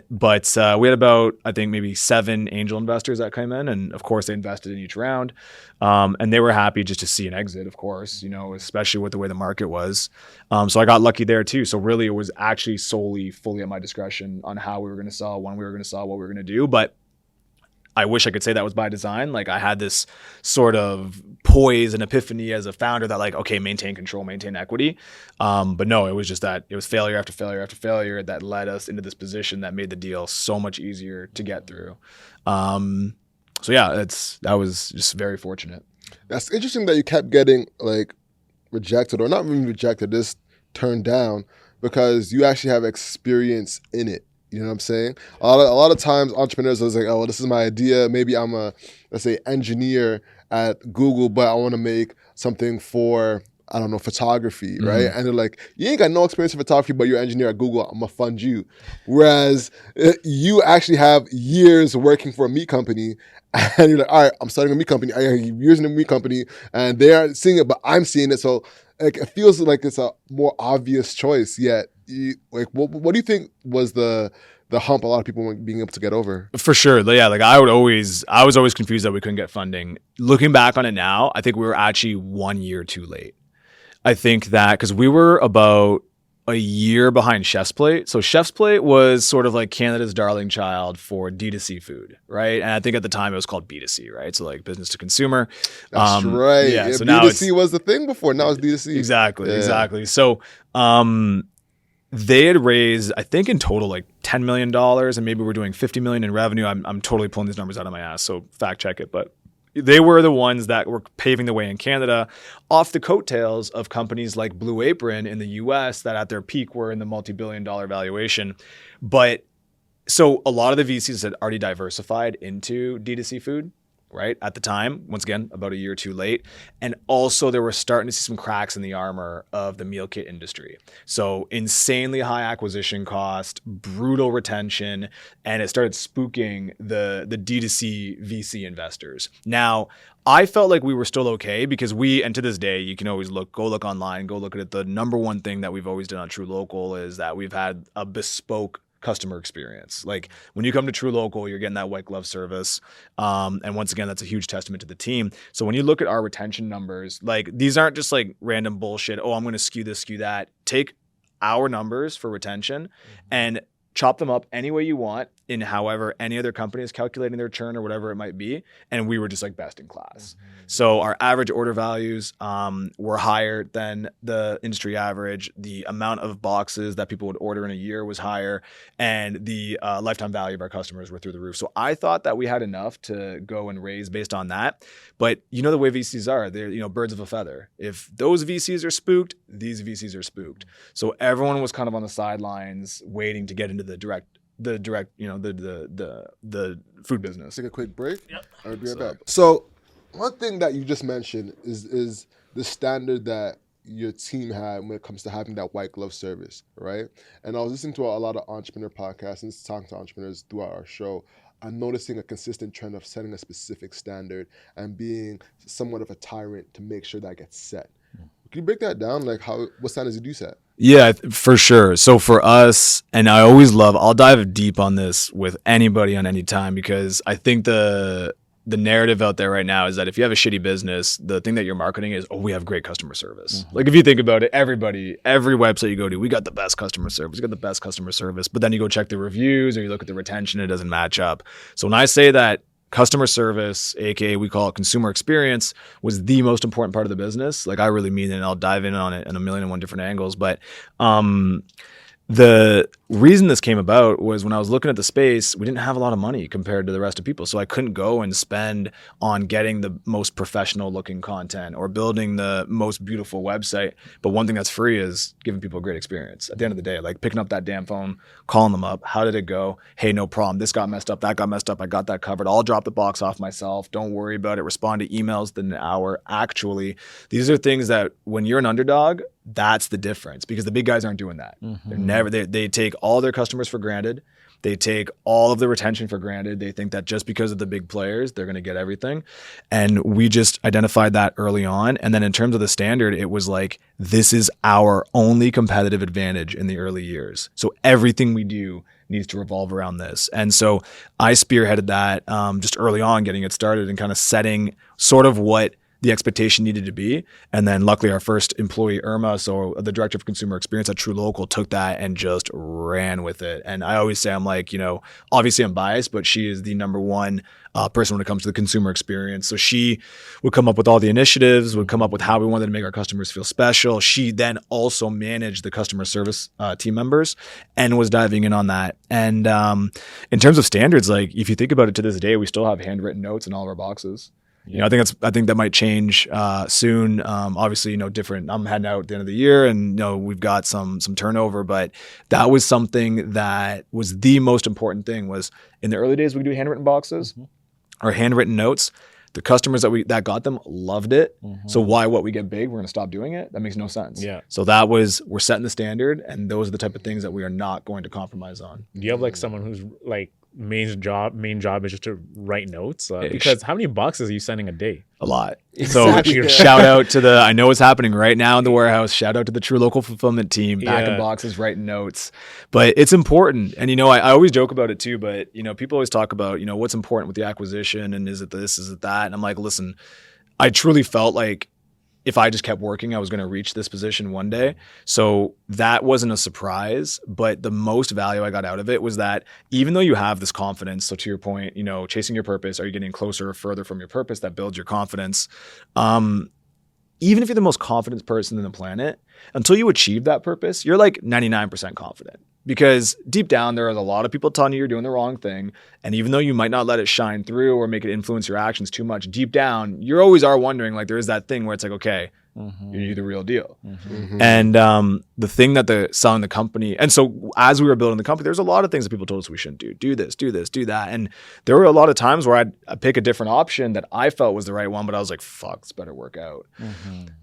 But we had about, I think, maybe 7 angel investors that came in, and of course they invested in each round. And they were happy just to see an exit, of course, especially with the way the market was. So I got lucky there too. So really it was actually fully at my discretion on how we were going to sell, when we were going to sell, what we were going to do. But I wish I could say that was by design. I had this sort of poise and epiphany as a founder that okay, maintain control, maintain equity. But no, it was just that it was failure after failure after failure that led us into this position that made the deal so much easier to get through. So yeah, that was just very fortunate. That's interesting that you kept getting rejected, or not even rejected, just turned down, because you actually have experience in it. You know what I'm saying? A lot of times entrepreneurs are like, oh, well, this is my idea. Maybe I'm a, let's say, engineer at Google, but I want to make something for I don't know, photography, right? And they're like, you ain't got no experience in photography, but you're an engineer at Google, I'm gonna fund you. Whereas you actually have years working for a meat company, and you're like, all right, I'm starting a meat company. I have years in a meat company, and they aren't seeing it, but I'm seeing it. So like, it feels like it's a more obvious choice. Yet, what do you think was the hump a lot of people weren't being able to get over? For sure. Yeah, like I was always confused that we couldn't get funding. Looking back on it now, I think we were actually 1 year too late. I think that because we were about a year behind Chef's Plate. So Chef's Plate was sort of like Canada's darling child for D2C food, right? And I think at the time it was called B2C, right? So like business to consumer. That's right. Yeah. Yeah, So now B2C was the thing before. Now it's D2C. Exactly. So they had raised, I think in total, like $10 million, and maybe we're doing $50 million in revenue. I'm totally pulling these numbers out of my ass, so fact check it. But they were the ones that were paving the way in Canada off the coattails of companies like Blue Apron in the US that at their peak were in the multi-billion-dollar valuation. But so a lot of the VCs had already diversified into D2C food, right? At the time, once again, about a year too late. And also there were starting to see some cracks in the armor of the meal kit industry. So insanely high acquisition cost, brutal retention, and it started spooking the D2C VC investors. Now, I felt like we were still okay because and to this day, you can always go look online, go look at it. The number one thing that we've always done on True Local is that we've had a bespoke customer experience. Like when you come to True Local, you're getting that white glove service. And once again, that's a huge testament to the team. So when you look at our retention numbers, like these aren't just like random bullshit. Oh, I'm going to skew this, skew that. Take our numbers for retention and chop them up any way you want in however any other company is calculating their churn or whatever it might be. And we were just like best in class. So our average order values were higher than the industry average. The amount of boxes that people would order in a year was higher, and the lifetime value of our customers were through the roof. So I thought that we had enough to go and raise based on that. But you know the way VCs are, they're birds of a feather. If those VCs are spooked, these VCs are spooked. So everyone was kind of on the sidelines waiting to get into the food business. Take a quick break. Yep. I'll be right back. So one thing that you just mentioned is the standard that your team had when it comes to having that white glove service, right? And I was listening to a lot of entrepreneur podcasts and talking to entrepreneurs throughout our show. I'm noticing a consistent trend of setting a specific standard and being somewhat of a tyrant to make sure that gets set. Can you break that down? Like what standards did you set? Yeah, for sure. So for us, and I'll dive deep on this with anybody on any time, because I think the narrative out there right now is that if you have a shitty business, the thing that you're marketing is, oh, we have great customer service. Mm-hmm. Like if you think about it, every website you go to, we got the best customer service. But then you go check the reviews or you look at the retention, it doesn't match up. So when I say that customer service, aka we call it consumer experience, was the most important part of the business, like I really mean it, and I'll dive in on it in a million and one different angles. But the reason this came about was when I was looking at the space, we didn't have a lot of money compared to the rest of people. So I couldn't go and spend on getting the most professional looking content or building the most beautiful website. But one thing that's free is giving people a great experience. At the end of the day, like picking up that damn phone, calling them up. How did it go? Hey, no problem. This got messed up. That got messed up. I got that covered. I'll drop the box off myself. Don't worry about it. Respond to emails in an hour. Actually, these are things that when you're an underdog, that's the difference, because the big guys aren't doing that. Mm-hmm. They take all their customers for granted. They take all of the retention for granted. They think that just because of the big players, they're going to get everything. And we just identified that early on. And then in terms of the standard, it was like, this is our only competitive advantage in the early years. So everything we do needs to revolve around this. And so I spearheaded that just early on, getting it started and kind of setting sort of what the expectation needed to be. And then luckily our first employee, Irma, so the director of consumer experience at True Local, took that and just ran with it. And I always say, I'm like, obviously I'm biased, but she is the number one person when it comes to the consumer experience. So she would come up with all the initiatives, would come up with how we wanted to make our customers feel special. She then also managed the customer service team members and was diving in on that. And in terms of standards, like if you think about it, to this day, we still have handwritten notes in all of our boxes. I think that might change soon. Obviously, different. I'm heading out at the end of the year, and we've got some turnover. But that was something that was the most important thing. Was in the early days we could do handwritten boxes or handwritten notes. The customers that got them loved it. So why what we get big, we're going to stop doing it? That makes no sense. Yeah. So we're setting the standard, and those are the type of things that we are not going to compromise on. Do you have like someone who's like main job is just to write notes? Because how many boxes are you sending a day? A lot. Exactly. So shout out to I know what's happening right now in the warehouse. Shout out to the True Local Fulfillment team, packing boxes, writing notes. But it's important. And, I always joke about it too, but, people always talk about, what's important with the acquisition and is it this, is it that? And I'm like, listen, I truly felt like if I just kept working, I was going to reach this position one day. So that wasn't a surprise, but the most value I got out of it was that even though you have this confidence, so to your point, chasing your purpose, are you getting closer or further from your purpose? That builds your confidence. Even if you're the most confident person on the planet, until you achieve that purpose, you're like 99% confident. Because deep down, there are a lot of people telling you you're doing the wrong thing. And even though you might not let it shine through or make it influence your actions too much, deep down, you always are wondering, like, there is that thing where it's like, okay, you're the real deal. And the thing that selling the company, and so as we were building the company, there's a lot of things that people told us we shouldn't do. Do this, do this, do that. And there were a lot of times where I'd pick a different option that I felt was the right one, but I was like, fuck, this better work out.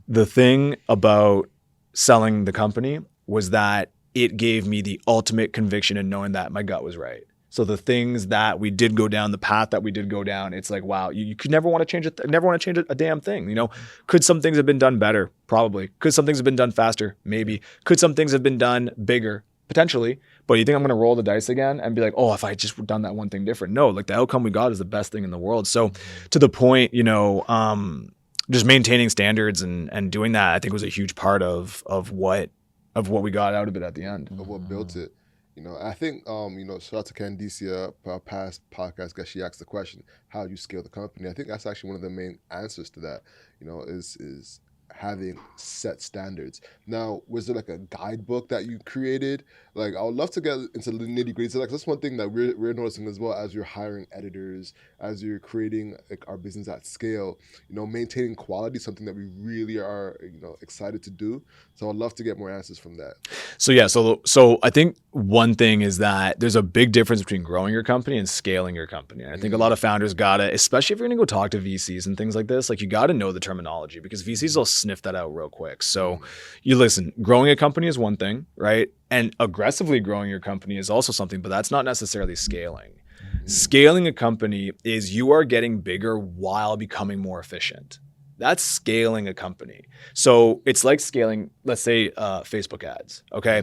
The thing about selling the company was that it gave me the ultimate conviction in knowing that my gut was right. So the things that we did go down, the path that we did go down, it's like, wow, you could never want to change it. Never want to change a damn thing. Could some things have been done better? Probably. Could some things have been done faster? Maybe. Could some things have been done bigger? Potentially. But you think I'm going to roll the dice again and be like, oh, if I just done that one thing different? No, like the outcome we got is the best thing in the world. So to the point, just maintaining standards and doing that, I think was a huge part of what we got out of it at the end. Of what built it. I think, shout out to Candicia, our past podcast guest, she asked the question, how do you scale the company? I think that's actually one of the main answers to that, is having set standards. Now, was there like a guidebook that you created? Like, I would love to get into the nitty gritty. So like, that's one thing that we're noticing as well as you're hiring editors, as you're creating like our business at scale, maintaining quality, something that we really are, excited to do. So I'd love to get more answers from that. So yeah, so I think one thing is that there's a big difference between growing your company and scaling your company. And I think a lot of founders gotta, especially if you're gonna go talk to VCs and things like this, like you gotta know the terminology because VCs will sniff that out real quick. So you listen, growing a company is one thing, right? And aggressively growing your company is also something, but that's not necessarily scaling. Scaling a company is you are getting bigger while becoming more efficient. That's scaling a company. So it's like scaling, let's say, Facebook ads, okay?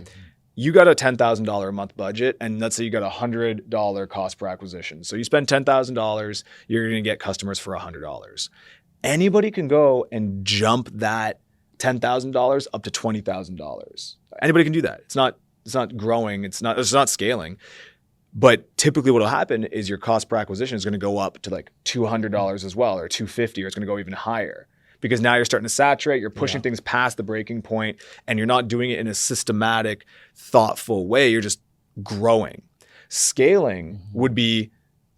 You got a $10,000 a month budget, and let's say you got a $100 cost per acquisition. So you spend $10,000, you're gonna get customers for $100. Anybody can go and jump that $10,000 up to $20,000. Anybody can do that. It's not growing. It's not scaling. But typically what will happen is your cost per acquisition is going to go up to like $200 as well, or $250, or it's going to go even higher. Because now you're starting to saturate, you're pushing things past the breaking point, and you're not doing it in a systematic, thoughtful way. You're just growing. Scaling would be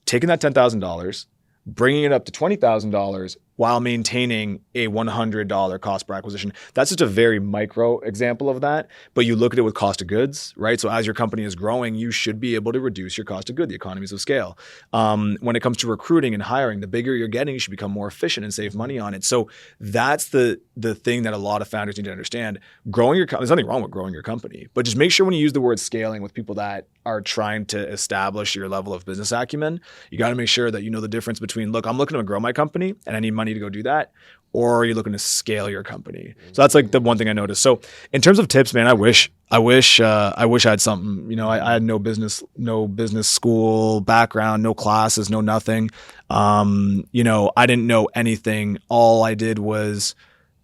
taking that $10,000, bringing it up to $20,000 while maintaining a $100 cost per acquisition. That's just a very micro example of that, but you look at it with cost of goods, right? So as your company is growing, you should be able to reduce your cost of goods, the economies of scale. When it comes to recruiting and hiring, the bigger you're getting, you should become more efficient and save money on it. So that's the thing that a lot of founders need to understand. Growing your company, there's nothing wrong with growing your company, but just make sure when you use the word scaling with people that are trying to establish your level of business acumen, you got to make sure that you know the difference between, look, I'm looking to grow my company and I need money to go do that, or are you looking to scale your company? So that's like the one thing I noticed. So in terms of tips, man, I wish I had something. I had no business school background, no classes, no nothing. I didn't know anything. All I did was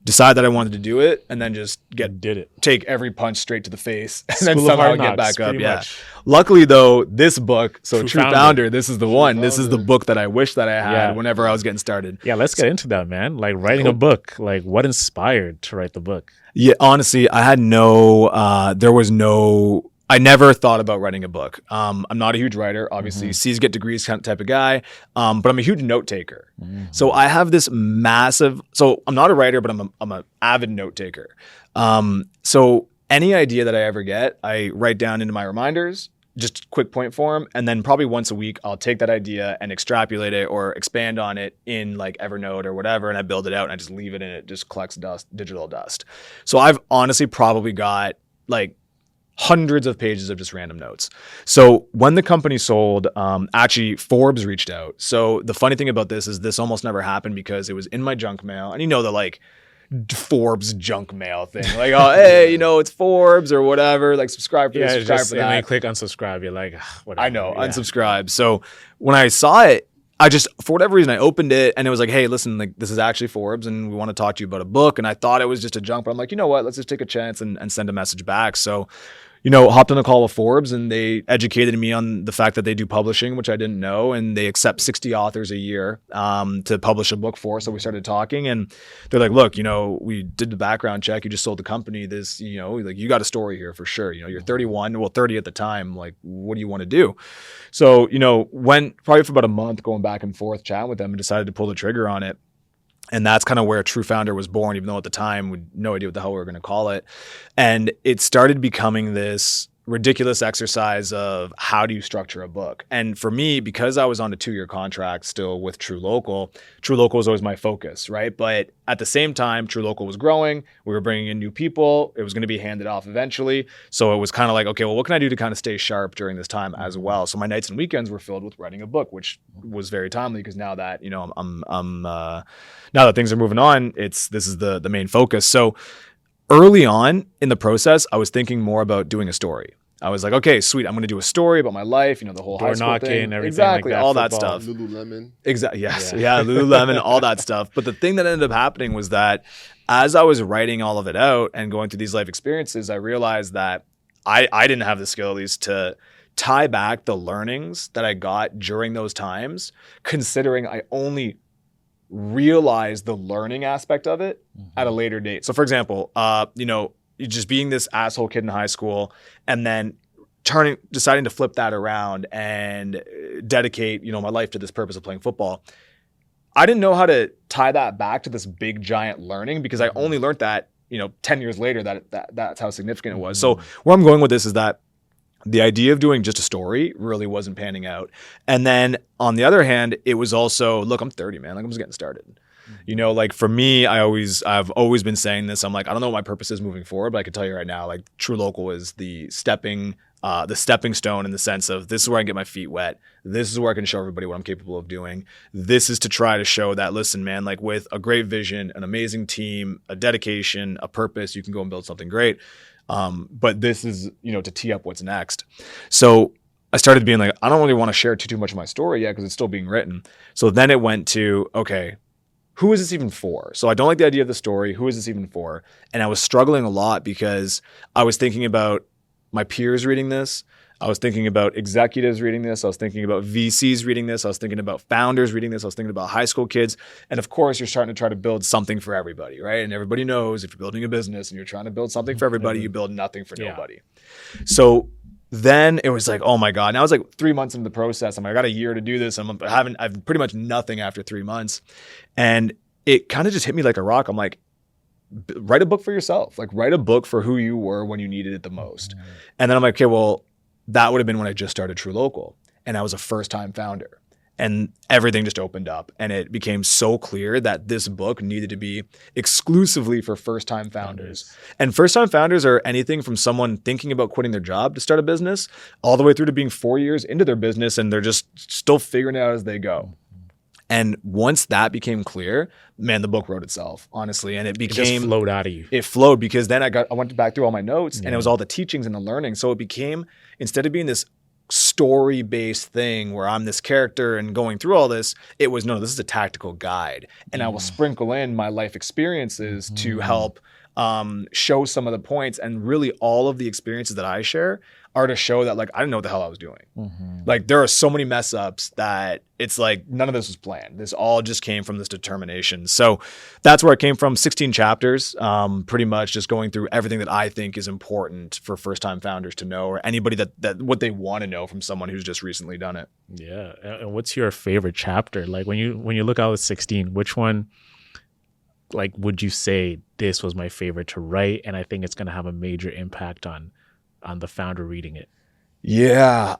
decide that I wanted to do it, and then just take every punch straight to the face, and then somehow get back up. Yeah. Much. Luckily, though, this book, True Founder. Founder, this is the one. This is the book that I wish that I had whenever I was getting started. Yeah, let's get into that, man. Like writing a book. Like what inspired to write the book? Yeah, honestly, I had I never thought about writing a book. I'm not a huge writer, obviously. C's get degrees kind of type of guy, but I'm a huge note taker. So I have this massive. So I'm not a writer, but I'm an avid note taker. So any idea that I ever get, I write down into my reminders. just quick point form. And then probably once a week, I'll take that idea and extrapolate it or expand on it in like Evernote or whatever. And I build it out and I just leave it and it just collects dust, digital dust. So I've honestly probably got like hundreds of pages of just random notes. So when the company sold, actually Forbes reached out. So the funny thing about this is this almost never happened because it was in my junk mail. And you know, the like Forbes junk mail thing, like, oh, hey, you know, it's Forbes or whatever, like subscribe for this, subscribe for that. And then you click unsubscribe, you're like, whatever. I know, unsubscribe. So when I saw it, I just, for whatever reason, I opened it and it was like, hey, listen, like this is actually Forbes and we want to talk to you about a book. And I thought it was just a junk, but I'm like, you know what, let's just take a chance and send a message back. So, you know, hopped on a call with Forbes and they educated me on the fact that they do publishing, which I didn't know. And they accept 60 authors a year to publish a book for. So we started talking and they're like, look, you know, we did the background check. You just sold the company. This, you know, like you got a story here for sure. You know, you're 31, well, 30 at the time. Like, what do you want to do? So, you know, went probably for about a month going back and forth chatting with them and decided to pull the trigger on it. And that's kind of where True Founder was born, even though at the time we had no idea what the hell we were going to call it. And it started becoming this ridiculous exercise of how do you structure a book? And for me, because I was on a 2-year contract still with True Local was always my focus, right? But at the same time, True Local was growing. We were bringing in new people. It was going to be handed off eventually. So it was kind of like, okay, well, what can I do to kind of stay sharp during this time as well? So my nights and weekends were filled with writing a book, which was very timely because now that, you know, now that things are moving on, this is the main focus. So early on in the process, I was thinking more about doing a story. I was like, okay, sweet. I'm going to do a story about my life, you know, the whole high school thing. Everything exactly, like that, all football. that stuff. Lululemon. Exactly. Yes. Yeah. Lululemon, all that stuff. But the thing that ended up happening was that as I was writing all of it out and going through these life experiences, I realized that I didn't have the skill, at least, to tie back the learnings that I got during those times, considering I only realize the learning aspect of it at a later date. So for example, you know, just being this asshole kid in high school and then deciding to flip that around and dedicate, you know, my life to this purpose of playing football. I didn't know how to tie that back to this big giant learning because I only learned that, you know, 10 years later that's how significant it was. So where I'm going with this is that the idea of doing just a story really wasn't panning out. And then on the other hand, it was also, look, I'm 30, man. Like I'm just getting started. You know, like for me, I've always been saying this. I'm like, I don't know what my purpose is moving forward, but I can tell you right now, like True Local is the stepping stone in the sense of this is where I get my feet wet. This is where I can show everybody what I'm capable of doing. This is to try to show that, listen, man, like with a great vision, an amazing team, a dedication, a purpose, you can go and build something great. But this is, you know, to tee up what's next. So I started being like, I don't really want to share too much of my story yet because it's still being written. So then it went to, okay, who is this even for? So I don't like the idea of the story. Who is this even for? And I was struggling a lot because I was thinking about my peers reading this. I was thinking about executives reading this. I was thinking about VCs reading this. I was thinking about founders reading this. I was thinking about high school kids. And of course, you're starting to try to build something for everybody, right? And everybody knows if you're building a business and you're trying to build something for everybody, you build nothing for nobody. So then it was like, oh my God. Now I was like 3 months into the process. I'm like, I got a year to do this. I've pretty much nothing after 3 months. And it kind of just hit me like a rock. I'm like, write a book for yourself. Like write a book for who you were when you needed it the most. And then I'm like, okay, well, that would have been when I just started True Local and I was a first-time founder. And everything just opened up and it became so clear that this book needed to be exclusively for first-time founders. And first-time founders are anything from someone thinking about quitting their job to start a business all the way through to being 4 years into their business and they're just still figuring it out as they go. And once that became clear, man, the book wrote itself, honestly. And it became— It just flowed out of you. It flowed because then I went back through all my notes and it was all the teachings and the learning. So it became, instead of being this story-based thing where I'm this character and going through all this, it was, no, this is a tactical guide. And I will sprinkle in my life experiences to help show some of the points. And really all of the experiences that I share are to show that, like, I didn't know what the hell I was doing. Like there are so many mess ups that it's like none of this was planned. This all just came from this determination. So that's where it came from. 16 chapters, pretty much just going through everything that I think is important for first-time founders to know, or anybody that what they want to know from someone who's just recently done it. Yeah. And what's your favorite chapter? Like when you look out at 16, which one, like, would you say this was my favorite to write? And I think it's going to have a major impact on the founder reading it. Yeah.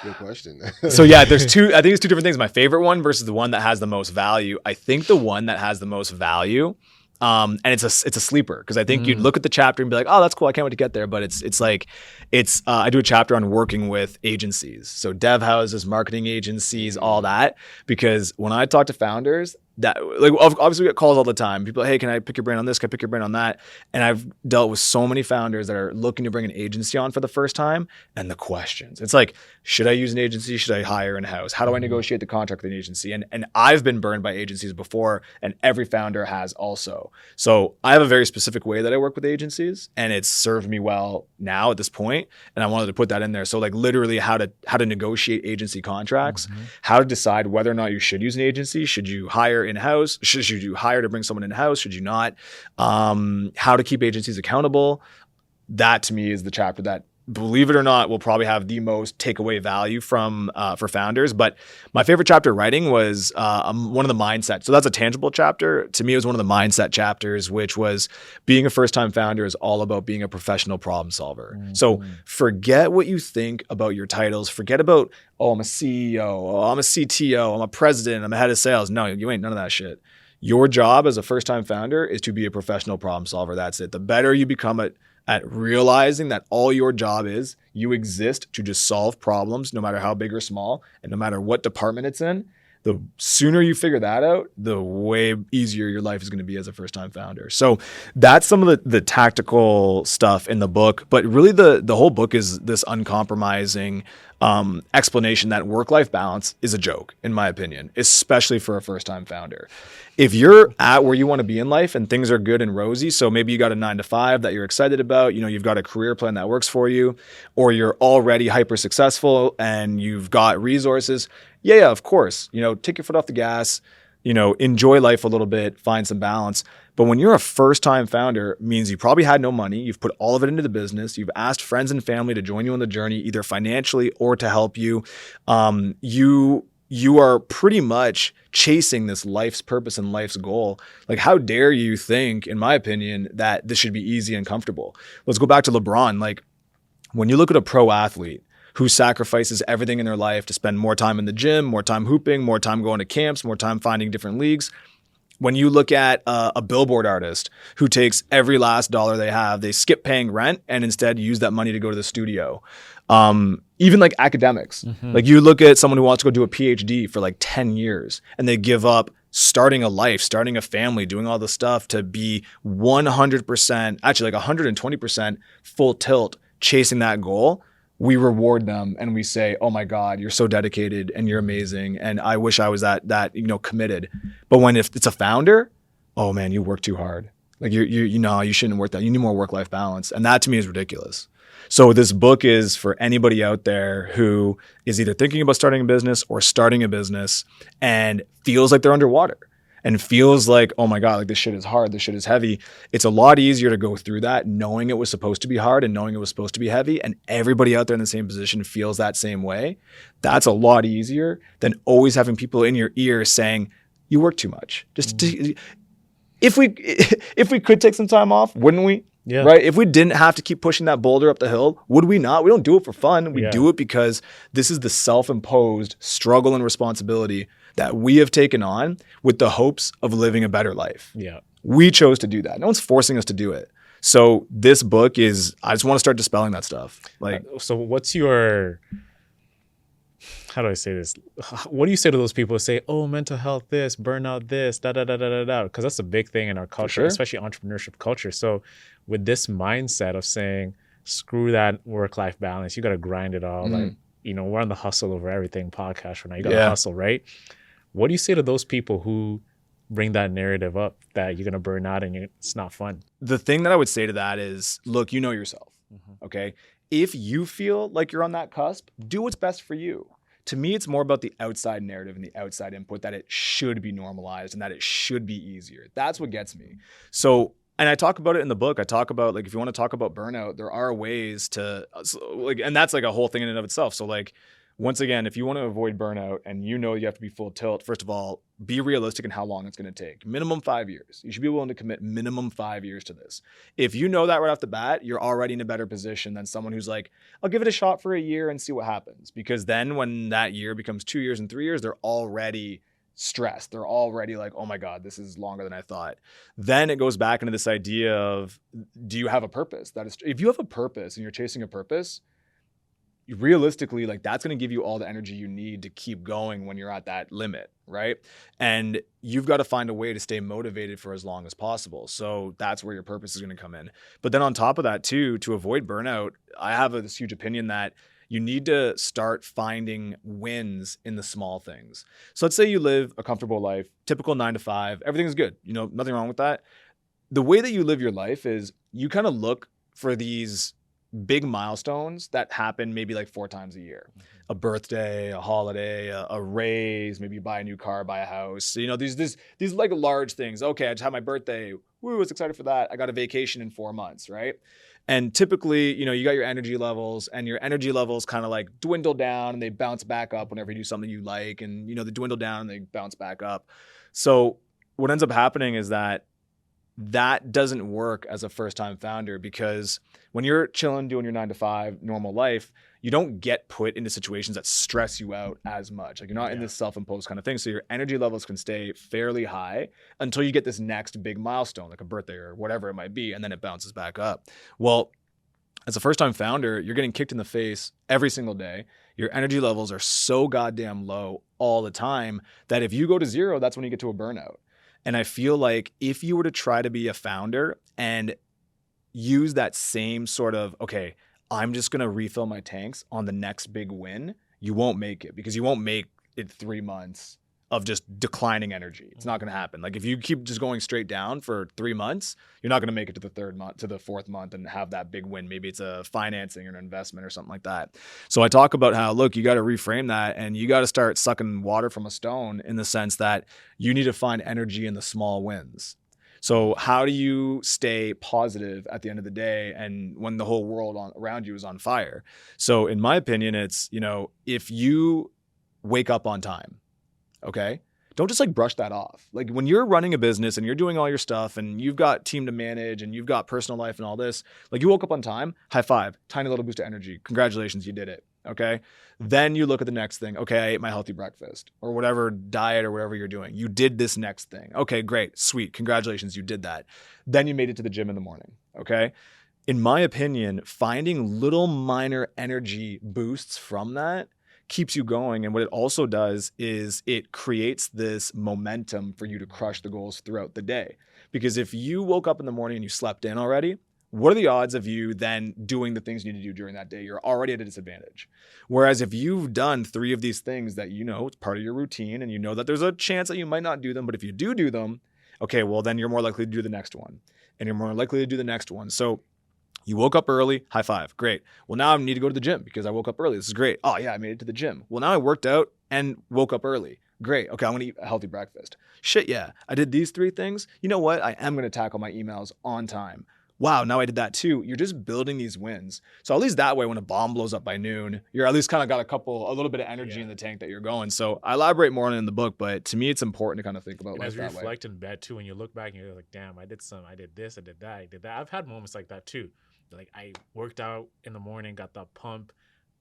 Good question. So yeah, there's two. I think it's two different things. My favorite one versus the one that has the most value. I think the one that has the most value, and it's a sleeper, because I think you'd look at the chapter and be like, oh, that's cool. I can't wait to get there. But I do a chapter on working with agencies, so dev houses, marketing agencies, all that. Because when I talk to founders, that like obviously we get calls all the time. People are, hey, can I pick your brain on this? Can I pick your brain on that? And I've dealt with so many founders that are looking to bring an agency on for the first time, and the questions. It's like, should I use an agency? Should I hire in-house? How do I negotiate the contract with an agency? And I've been burned by agencies before, and every founder has also. So I have a very specific way that I work with agencies, and it's served me well now at this point, and I wanted to put that in there. So like literally how to negotiate agency contracts, how to decide whether or not you should use an agency. Should you hire in-house? Should you hire to bring someone in-house? Should you not? How to keep agencies accountable. That to me is the chapter that, believe it or not, will probably have the most takeaway value from for founders. But my favorite chapter writing was one of the mindset. So that's a tangible chapter. To me, it was one of the mindset chapters, which was being a first-time founder is all about being a professional problem solver. So forget what you think about your titles. Forget about, oh, I'm a CEO, oh, I'm a CTO, I'm a president, I'm a head of sales. No, you ain't none of that shit. Your job as a first-time founder is to be a professional problem solver. That's it. The better you become at realizing that all your job is, you exist to just solve problems, no matter how big or small, and no matter what department it's in, the sooner you figure that out, the way easier your life is going to be as a first-time founder. So that's some of the tactical stuff in the book. But really the whole book is this uncompromising explanation that work-life balance is a joke, in my opinion, especially for a first-time founder. If you're at where you want to be in life and things are good and rosy, so maybe you got a 9-to-5 that you're excited about, you've got a career plan that works for you, or you're already hyper successful and you've got resources, yeah, of course, take your foot off the gas, enjoy life a little bit, find some balance. But when you're a first-time founder, it means you probably had no money. You've put all of it into the business. You've asked friends and family to join you on the journey, either financially or to help you. You are pretty much chasing this life's purpose and life's goal. Like, how dare you think, in my opinion, that this should be easy and comfortable? Let's go back to LeBron. Like, when you look at a pro athlete who sacrifices everything in their life to spend more time in the gym, more time hooping, more time going to camps, more time finding different leagues. When you look at a billboard artist who takes every last dollar they have, they skip paying rent and instead use that money to go to the studio. Even like academics, like you look at someone who wants to go do a PhD for like 10 years and they give up starting a life, starting a family, doing all the stuff to be 100%, actually like 120% full tilt chasing that goal. We reward them and we say, oh my God, you're so dedicated and you're amazing. And I wish I was that committed. But when if it's a founder, oh man, you work too hard. Like you shouldn't work that. You need more work-life balance. And that to me is ridiculous. So this book is for anybody out there who is either thinking about starting a business or starting a business and feels like they're underwater and feels like, oh my God, like this shit is hard, this shit is heavy. It's a lot easier to go through that knowing it was supposed to be hard and knowing it was supposed to be heavy, and everybody out there in the same position feels that same way. That's a lot easier than always having people in your ear saying, you work too much. If we could take some time off, wouldn't we? Yeah. Right? If we didn't have to keep pushing that boulder up the hill, would we not? We don't do it for fun. We do it because this is the self-imposed struggle and responsibility that we have taken on with the hopes of living a better life. Yeah. We chose to do that. No one's forcing us to do it. So this book is, I just want to start dispelling that stuff. Like, so what's your, how do I say this? What do you say to those people who say, oh, mental health this, burnout this, da-da-da-da-da-da? Because that's a big thing in our culture, especially entrepreneurship culture. So with this mindset of saying, screw that work-life balance, you got to grind it all. Like, we're on the hustle over everything podcast right now. You got to hustle, right? What do you say to those people who bring that narrative up that you're going to burn out and it's not fun? The thing that I would say to that is, look, you know yourself, okay? If you feel like you're on that cusp, do what's best for you. To me, it's more about the outside narrative and the outside input that it should be normalized and that it should be easier. That's what gets me. So, and I talk about it in the book. I talk about, like, if you want to talk about burnout, there are ways to, like, and that's like a whole thing in and of itself. So like, once again, if you want to avoid burnout and you know you have to be full tilt, first of all, be realistic in how long it's going to take. Minimum 5 years. You should be willing to commit minimum 5 years to this. If you know that right off the bat, you're already in a better position than someone who's like, I'll give it a shot for a year and see what happens. Because then when that year becomes 2 years and 3 years, they're already stressed. They're already like, oh my God, this is longer than I thought. Then it goes back into this idea of, do you have a purpose? That is, if you have a purpose and you're chasing a purpose, realistically, like that's going to give you all the energy you need to keep going when you're at that limit, right? And you've got to find a way to stay motivated for as long as possible. So that's where your purpose is going to come in. But then on top of that too, to avoid burnout, I have this huge opinion that you need to start finding wins in the small things. So let's say you live a comfortable life, typical 9 to 5, everything is good. You know, nothing wrong with that. The way that you live your life is you kind of look for these big milestones that happen maybe like 4 times a year. A birthday, a holiday, a raise, maybe you buy a new car, buy a house. So, you know, these like large things. Okay, I just had my birthday. Woo, I was excited for that. I got a vacation in 4 months, right? And typically, you know, you got your energy levels and your energy levels kind of like dwindle down and they bounce back up whenever you do something you like. And, you know, they dwindle down and they bounce back up. So what ends up happening is that doesn't work as a first-time founder, because when you're chilling, doing your 9 to 5 normal life, you don't get put into situations that stress you out as much. Like you're not in this self-imposed kind of thing. So your energy levels can stay fairly high until you get this next big milestone, like a birthday or whatever it might be, and then it bounces back up. Well, as a first-time founder, you're getting kicked in the face every single day. Your energy levels are so goddamn low all the time that if you go to zero, that's when you get to a burnout. And I feel like if you were to try to be a founder and use that same sort of, okay, I'm just going to refill my tanks on the next big win, you won't make it, because you won't make it 3 months of just declining energy. It's not going to happen. Like if you keep just going straight down for 3 months, you're not going to make it to the 3rd month, to the 4th month and have that big win. Maybe it's a financing or an investment or something like that. So I talk about how, look, you got to reframe that and you got to start sucking water from a stone, in the sense that you need to find energy in the small wins. So how do you stay positive at the end of the day and when the whole world around you is on fire? So in my opinion, it's, you know, if you wake up on time, okay, don't just like brush that off. Like when you're running a business and you're doing all your stuff and you've got team to manage and you've got personal life and all this, like you woke up on time, high five, tiny little boost of energy. Congratulations, you did it. Okay. Then you look at the next thing. Okay, I ate my healthy breakfast or whatever diet or whatever you're doing. You did this next thing. Okay, great. Sweet. Congratulations. You did that. Then you made it to the gym in the morning. Okay. In my opinion, finding little minor energy boosts from that keeps you going. And what it also does is it creates this momentum for you to crush the goals throughout the day. Because if you woke up in the morning and you slept in already, what are the odds of you then doing the things you need to do during that day? You're already at a disadvantage. Whereas if you've done 3 of these things that you know it's part of your routine and you know that there's a chance that you might not do them, but if you do them, okay, well then you're more likely to do the next one and you're more likely to do the next one. So you woke up early, high five, great. Well, now I need to go to the gym because I woke up early. This is great. Oh yeah, I made it to the gym. Well, now I worked out and woke up early. Great. Okay, I'm gonna eat a healthy breakfast. Shit, yeah, I did these 3 things. You know what? I am gonna tackle my emails on time. Wow, now I did that too. You're just building these wins. So at least that way, when a bomb blows up by noon, you're at least kind of got a little bit of energy in the tank that you're going. So I elaborate more on it in the book, but to me, it's important to kind of think about life as you that way. reflect in bed too, when you look back and you're like, damn, I did this, I did that, I did that. I've had moments like that too. Like I worked out in the morning, got that pump.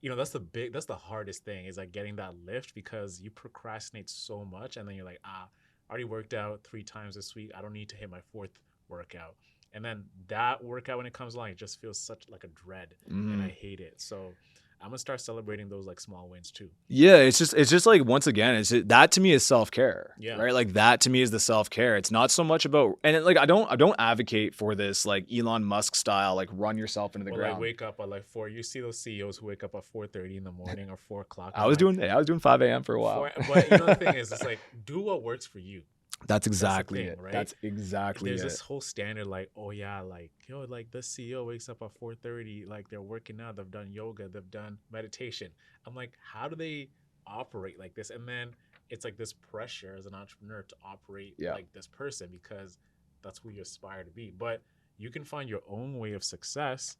You know, that's the hardest thing, is like getting that lift, because you procrastinate so much. And then you're like, I already worked out 3 times this week. I don't need to hit my 4th workout. And then that workout, when it comes along, it just feels such like a dread, and I hate it. So I'm gonna start celebrating those like small wins too. Yeah, it's just like, once again, that to me is self-care. Yeah. Right. Like that to me is the self-care. It's not so much about, and like I don't advocate for this like Elon Musk style, like run yourself into the ground. Like wake up at like 4. You see those CEOs who wake up at 4:30 in the morning or 4 o'clock. I was doing 5 a.m. for a while. But you know the thing is, it's like, do what works for you. That's exactly thing, it. right? That's exactly There's it. this whole standard, like, oh yeah, like, yo, like this CEO wakes up at 4:30, like they're working out, they've done yoga, they've done meditation. I'm like, how do they operate like this? And then it's like this pressure as an entrepreneur to operate like this person, because that's who you aspire to be. But you can find your own way of success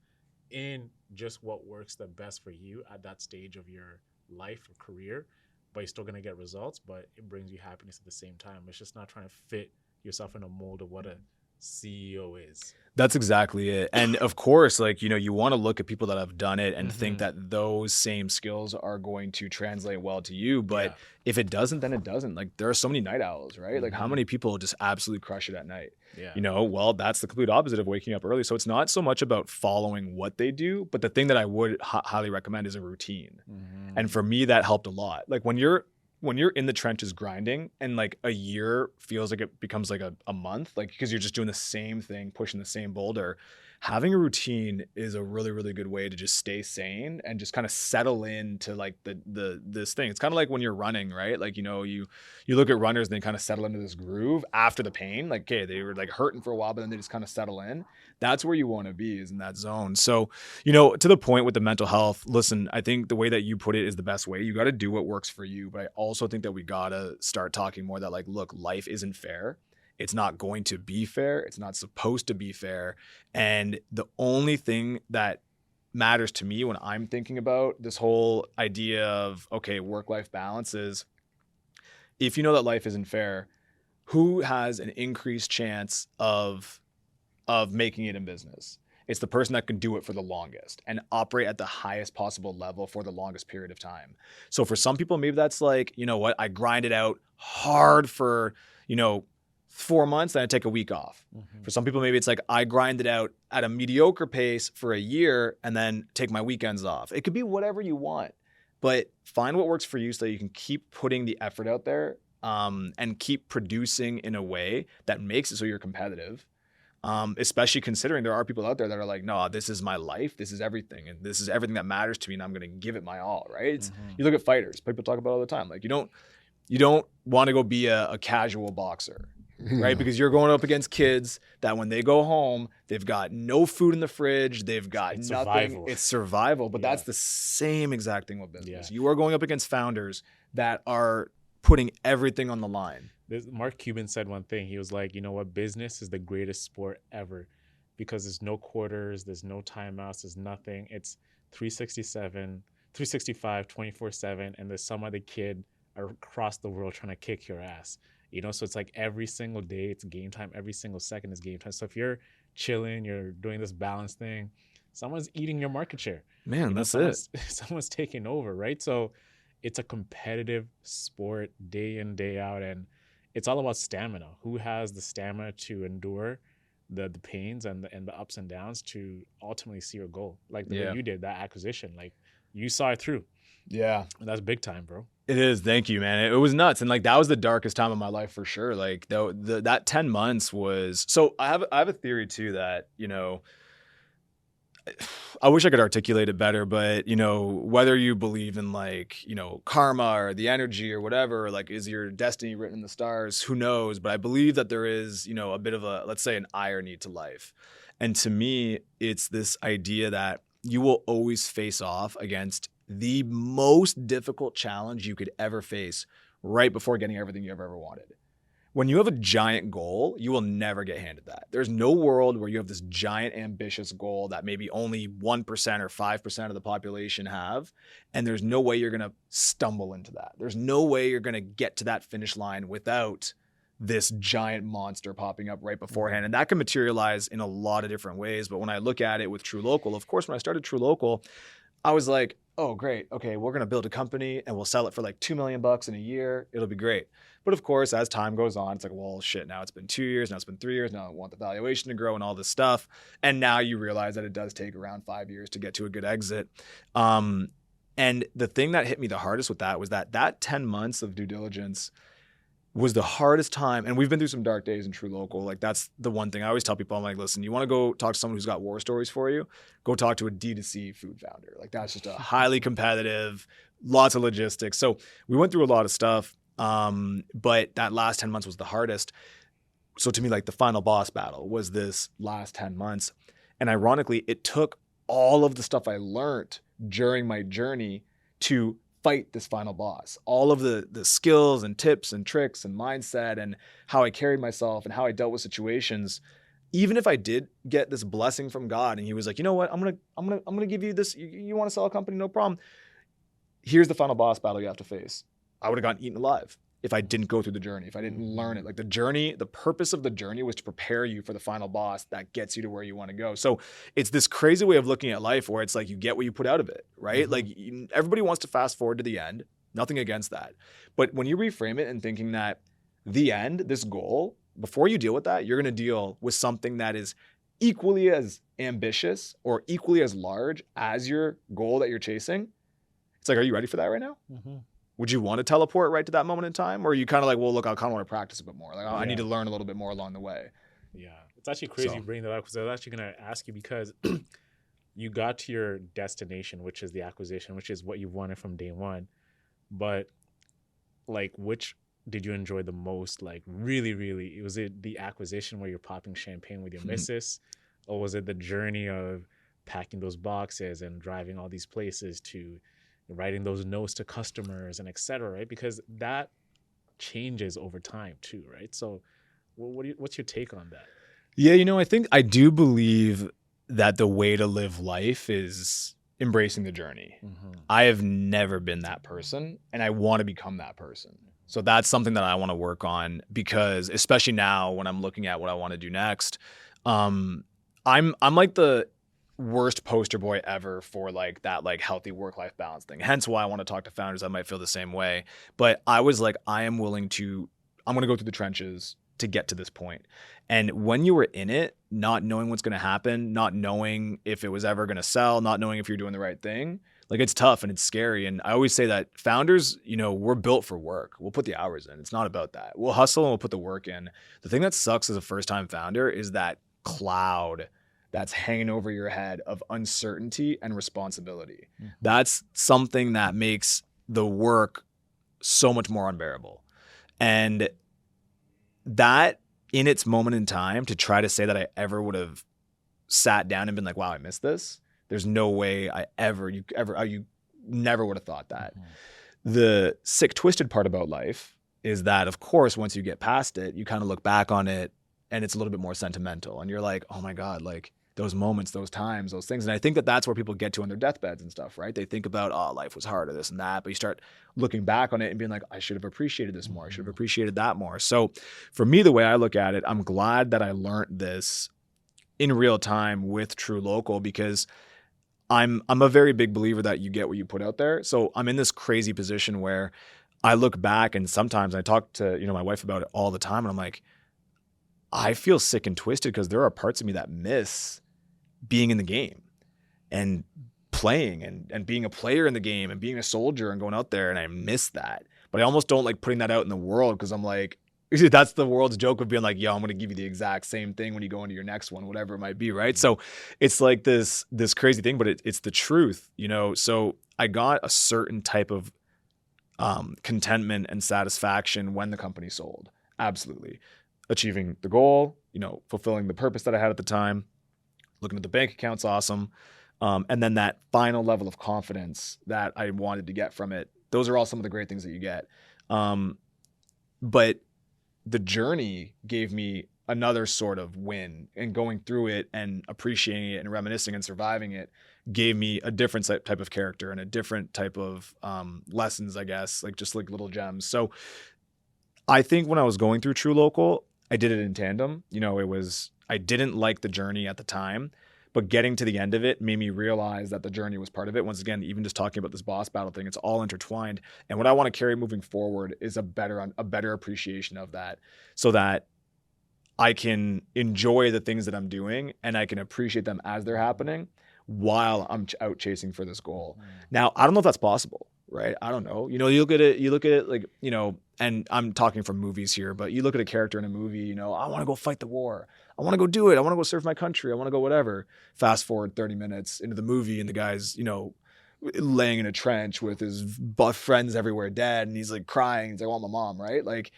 in just what works the best for you at that stage of your life or career, but you're still going to get results, but it brings you happiness at the same time. It's just not trying to fit yourself in a mold of what a CEO is. That's exactly it. And of course, like, you want to look at people that have done it and think that those same skills are going to translate well to you. But if it doesn't, then it doesn't. Like, there are so many night owls, right? Like, how many people just absolutely crush it at night? Yeah. Well, that's the complete opposite of waking up early. So it's not so much about following what they do, but the thing that I would highly recommend is a routine. And for me, that helped a lot. Like, when you're in the trenches grinding and like a year feels like it becomes like a month, like, because you're just doing the same thing, pushing the same boulder, having a routine is a really, really good way to just stay sane and just kind of settle into like this thing. It's kind of like when you're running, right? Like, you look at runners and they kind of settle into this groove after the pain. Like, okay, they were like hurting for a while, but then they just kind of settle in. That's where you want to be, is in that zone. So, to the point with the mental health, listen, I think the way that you put it is the best way. You got to do what works for you. But I also think that we got to start talking more that, like, look, life isn't fair. It's not going to be fair. It's not supposed to be fair. And the only thing that matters to me when I'm thinking about this whole idea of, okay, work-life balance is, if you know that life isn't fair, who has an increased chance of making it in business? It's the person that can do it for the longest and operate at the highest possible level for the longest period of time. So for some people, maybe that's like, I grind it out hard for, 4 months, then I take a week off. For some people, maybe it's like I grind it out at a mediocre pace for a year and then take my weekends off. It could be whatever you want, but find what works for you so that you can keep putting the effort out there, and keep producing in a way that makes it so you're competitive. Especially considering there are people out there that are like, no, this is my life. This is everything. And this is everything that matters to me. And I'm going to give it my all, right? You look at fighters, people talk about it all the time. Like, you don't want to go be a casual boxer, right? Because you're going up against kids that when they go home, they've got no food in the fridge. They've got nothing. Survival. It's survival. But that's the same exact thing with business. You are going up against founders that are putting everything on the line. Mark Cuban said one thing. He was like, business is the greatest sport ever, because there's no quarters, there's no timeouts, there's nothing. It's 365, 24/7, and there's some other kid across the world trying to kick your ass. So it's like every single day it's game time. Every single second is game time. So if you're chilling, you're doing this balance thing, someone's eating your market share. Man, that's it. Someone's taking over, right? So it's a competitive sport day in, day out, and it's all about stamina. Who has the stamina to endure the pains and the ups and downs to ultimately see your goal? Like the way you did that acquisition, like you saw it through. Yeah. And that's big time, bro. It is. Thank you, man. It was nuts. And like, that was the darkest time of my life for sure. Like that 10 months was, so I have a theory too that, I wish I could articulate it better, but whether you believe in like, karma or the energy or whatever, like, is your destiny written in the stars? Who knows? But I believe that there is, a bit of a, let's say, an irony to life. And to me, it's this idea that you will always face off against the most difficult challenge you could ever face right before getting everything you ever wanted. When you have a giant goal, you will never get handed that. There's no world where you have this giant ambitious goal that maybe only 1% or 5% of the population have, and there's no way you're going to stumble into that. There's no way you're going to get to that finish line without this giant monster popping up right beforehand. And that can materialize in a lot of different ways. But when I look at it with True Local, of course, when I started True Local, I was like, oh, great. Okay, we're going to build a company and we'll sell it for like $2 million in a year. It'll be great. But of course, as time goes on, it's like, well, shit, now it's been 2 years, now it's been 3 years, now I want the valuation to grow and all this stuff. And now you realize that it does take around 5 years to get to a good exit. And the thing that hit me the hardest with that was that 10 months of due diligence was the hardest time. And we've been through some dark days in True Local. Like, that's the one thing I always tell people. I'm like, listen, you want to go talk to someone who's got war stories for you? Go talk to a D2C food founder. Like, that's just a highly competitive, lots of logistics. So we went through a lot of stuff. But that last 10 months was the hardest. So to me, like, the final boss battle was this last 10 months. And ironically, it took all of the stuff I learned during my journey to fight this final boss. All of the skills and tips and tricks and mindset and how I carried myself and how I dealt with situations. Even if I did get this blessing from God and he was like, you know what, I'm gonna give you this. You want to sell a company? No problem. here's the final boss battle you have to face. I would have gotten eaten alive if I didn't go through the journey, if I didn't learn it. Like the journey, the purpose of the journey was to prepare you for the final boss that gets you to where you want to go. So it's this crazy way of looking at life where it's like you get what you put out of it, right? Like everybody wants to fast forward to the end. Nothing against that. But when you reframe it and thinking that the end, this goal, before you deal with that, you're going to deal with something that is equally as ambitious or equally as large as your goal that you're chasing. It's like, are you ready for that right now? Would you want to teleport right to that moment in time? Or are you kind of like, well, look, I kind of want to practice a bit more. Like, I need to learn a little bit more along the way. Yeah. It's actually crazy you bring that up because I was actually going to ask you because you got to your destination, which is the acquisition, which is what you wanted from day one. But like, which did you enjoy the most? Like really, really, was it the acquisition where you're popping champagne with your missus? Or was it the journey of packing those boxes and driving all these places to writing those notes to customers and et cetera, right? Because that changes over time too, right? So what's your take on that? Yeah, I think I do believe that the way to live life is embracing the journey. I have never been that person and I want to become that person. So that's something that I want to work on because especially now when I'm looking at what I want to do next, I'm like the worst poster boy ever for like that like healthy work-life balance thing. Hence why I want to talk to founders that might feel the same way. But I was like, I'm going to go through the trenches to get to this point. And when you were in it, not knowing what's going to happen, not knowing if it was ever going to sell, not knowing if you're doing the right thing, like it's tough and it's scary. And I always say that founders, we're built for work. We'll put the hours in. It's not about that. We'll hustle and we'll put the work in. The thing that sucks as a first-time founder is that cloud that's hanging over your head of uncertainty and responsibility. That's something that makes the work so much more unbearable. And that in its moment in time, to try to say that I ever would have sat down and been like, wow, I missed this. There's no way you never would have thought that. The sick, twisted part about life is that, of course, once you get past it, you kind of look back on it and it's a little bit more sentimental. And you're like, oh my God, like those moments, those times, those things. And I think that that's where people get to on their deathbeds and stuff, right? They think about, oh, life was hard or this and that. But you start looking back on it and being like, I should have appreciated this more. I should have appreciated that more. So for me, the way I look at it, I'm glad that I learned this in real time with True Local because I'm a very big believer that you get what you put out there. So I'm in this crazy position where I look back and sometimes I talk to, my wife about it all the time. And I'm like, I feel sick and twisted because there are parts of me that miss being in the game and playing and being a player in the game and being a soldier and going out there. And I miss that, but I almost don't like putting that out in the world because I'm like, that's the world's joke of being like, yo, I'm going to give you the exact same thing when you go into your next one, whatever it might be. Right. So it's like this crazy thing, but it's the truth, So I got a certain type of contentment and satisfaction when the company sold. Absolutely. Achieving the goal, fulfilling the purpose that I had at the time, looking at the bank account's awesome. And then that final level of confidence that I wanted to get from it. Those are all some of the great things that you get. But the journey gave me another sort of win, and going through it and appreciating it and reminiscing and surviving it gave me a different type of character and a different type of lessons, I guess, like just like little gems. So I think when I was going through True Local, I did it in tandem. I didn't like the journey at the time, but getting to the end of it made me realize that the journey was part of it. Once again, even just talking about this boss battle thing, it's all intertwined. And what I want to carry moving forward is a better appreciation of that so that I can enjoy the things that I'm doing and I can appreciate them as they're happening while I'm out chasing for this goal. Now, I don't know if that's possible, right? I don't know. You look at it like, and I'm talking from movies here, but you look at a character in a movie, I want to go fight the war. I want to go do it. I want to go serve my country. I want to go whatever. Fast forward 30 minutes into the movie and the guy's, laying in a trench with his friends everywhere dead. And he's like crying. He's like, I want my mom, right? Like,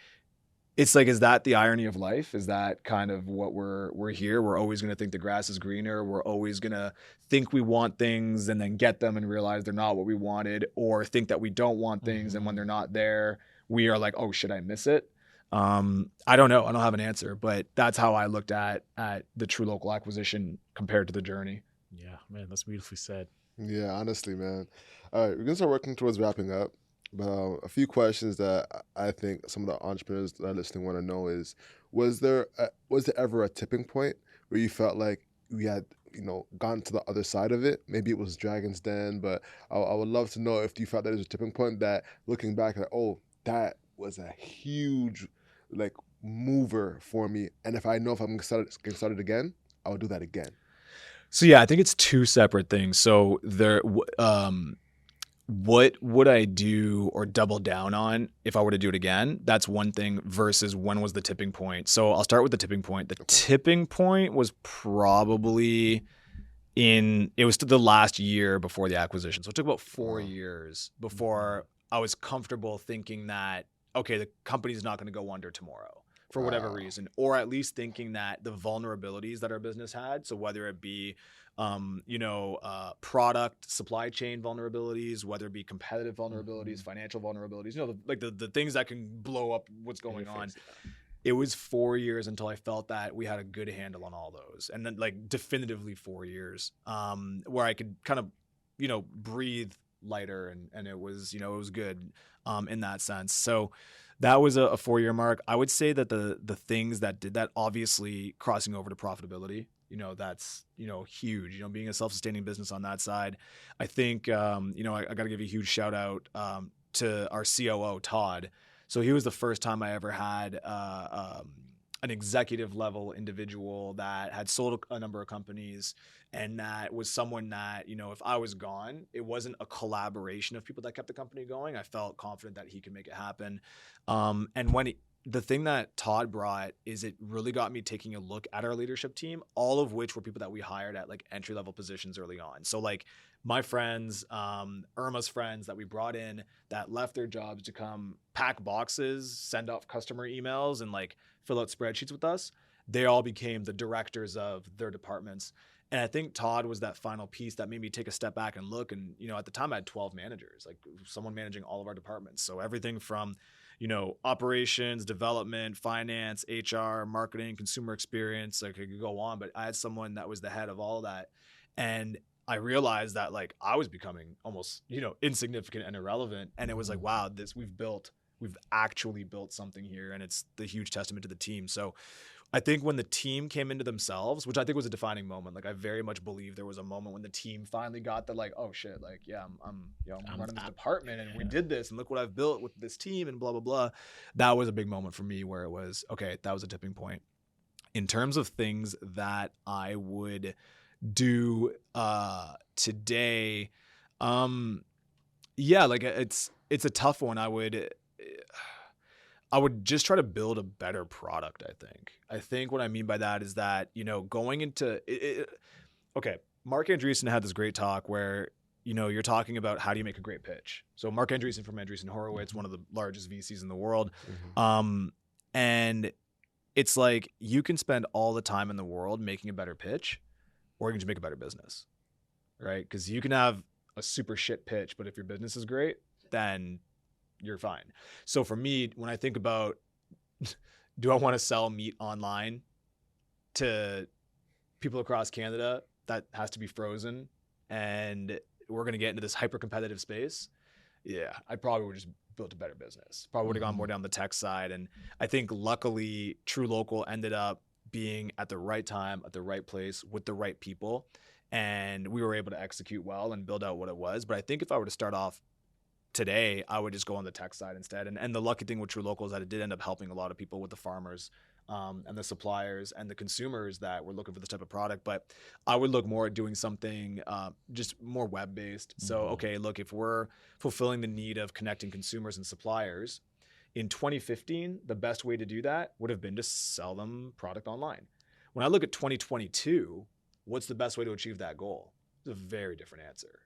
it's like, is that the irony of life? Is that kind of what we're here? We're always going to think the grass is greener. We're always going to think we want things and then get them and realize they're not what we wanted, or think that we don't want things. And when they're not there, we are like, oh, should I miss it? I don't know. I don't have an answer, but that's how I looked at the True Local acquisition compared to the journey. Yeah, man, that's beautifully said. Yeah, honestly, man. All right, we're gonna start working towards wrapping up. But a few questions that I think some of the entrepreneurs that are listening want to know is: was there ever a tipping point where you felt like we had gotten to the other side of it? Maybe it was Dragon's Den, but I would love to know if you felt that there was a tipping point that looking back, like, oh, that was a huge like mover for me, and if I know if I'm getting started again, I would do that again. So yeah, I think it's two separate things. So what would I do or double down on if I were to do it again? That's one thing versus when was the tipping point. So I'll start with the tipping point. The tipping point was probably it was the last year before the acquisition. So it took about 4 years before I was comfortable thinking that, okay, the company's not going to go under tomorrow for whatever reason, or at least thinking that the vulnerabilities that our business had, so whether it be product supply chain vulnerabilities, whether it be competitive vulnerabilities, financial vulnerabilities, the things that can blow up what's going on. It was 4 years until I felt that we had a good handle on all those, and then like definitively 4 years, where I could kind of breathe lighter, and it was it was good in that sense. So that was a 4 year mark. I would say that the things that did that, obviously crossing over to profitability, that's huge. Being a self-sustaining business on that side, I think I got to give a huge shout out to our COO Todd. So he was the first time I ever had an executive level individual that had sold a number of companies, and that was someone that, if I was gone, it wasn't a collaboration of people that kept the company going. I felt confident that he could make it happen. And the thing that Todd brought is it really got me taking a look at our leadership team, all of which were people that we hired at like entry level positions early on. So like my friends, Irma's friends that we brought in that left their jobs to come pack boxes, send off customer emails, and like fill out spreadsheets with us, they all became the directors of their departments. And I think Todd was that final piece that made me take a step back and look. And, at the time I had 12 managers, like someone managing all of our departments. So everything from, operations, development, finance, HR, marketing, consumer experience, like I could go on, but I had someone that was the head of all of that. And I realized that like I was becoming almost, insignificant and irrelevant. And it was like, wow, we've actually built something here. And it's the huge testament to the team. So I think when the team came into themselves, which I think was a defining moment, like I very much believe there was a moment when the team finally got the like, oh shit, like, yeah, I'm running this department, and we did this, and look what I've built with this team, and blah, blah, blah. That was a big moment for me where it was, okay, that was a tipping point. In terms of things that I would do today, yeah, like it's a tough one. I would just try to build a better product, I think what I mean by that is that, going into it, okay, Marc Andreessen had this great talk where, you're talking about how do you make a great pitch. So Marc Andreessen from Andreessen Horowitz, one of the largest VCs in the world. And it's like you can spend all the time in the world making a better pitch, or you can just make a better business, right? Because you can have a super shit pitch, but if your business is great, then you're fine. So for me, when I think about, do I want to sell meat online to people across Canada that has to be frozen, and we're going to get into this hyper competitive space? Yeah, I probably would just built a better business. Probably would have gone more down the tech side. And I think luckily True Local ended up being at the right time, at the right place with the right people. And we were able to execute well and build out what it was. But I think if I were to start off today, I would just go on the tech side instead. And the lucky thing with True Local is that it did end up helping a lot of people with the farmers and the suppliers and the consumers that were looking for this type of product. But I would look more at doing something just more web-based. So, okay, look, if we're fulfilling the need of connecting consumers and suppliers, in 2015, the best way to do that would have been to sell them product online. When I look at 2022, what's the best way to achieve that goal? It's a very different answer.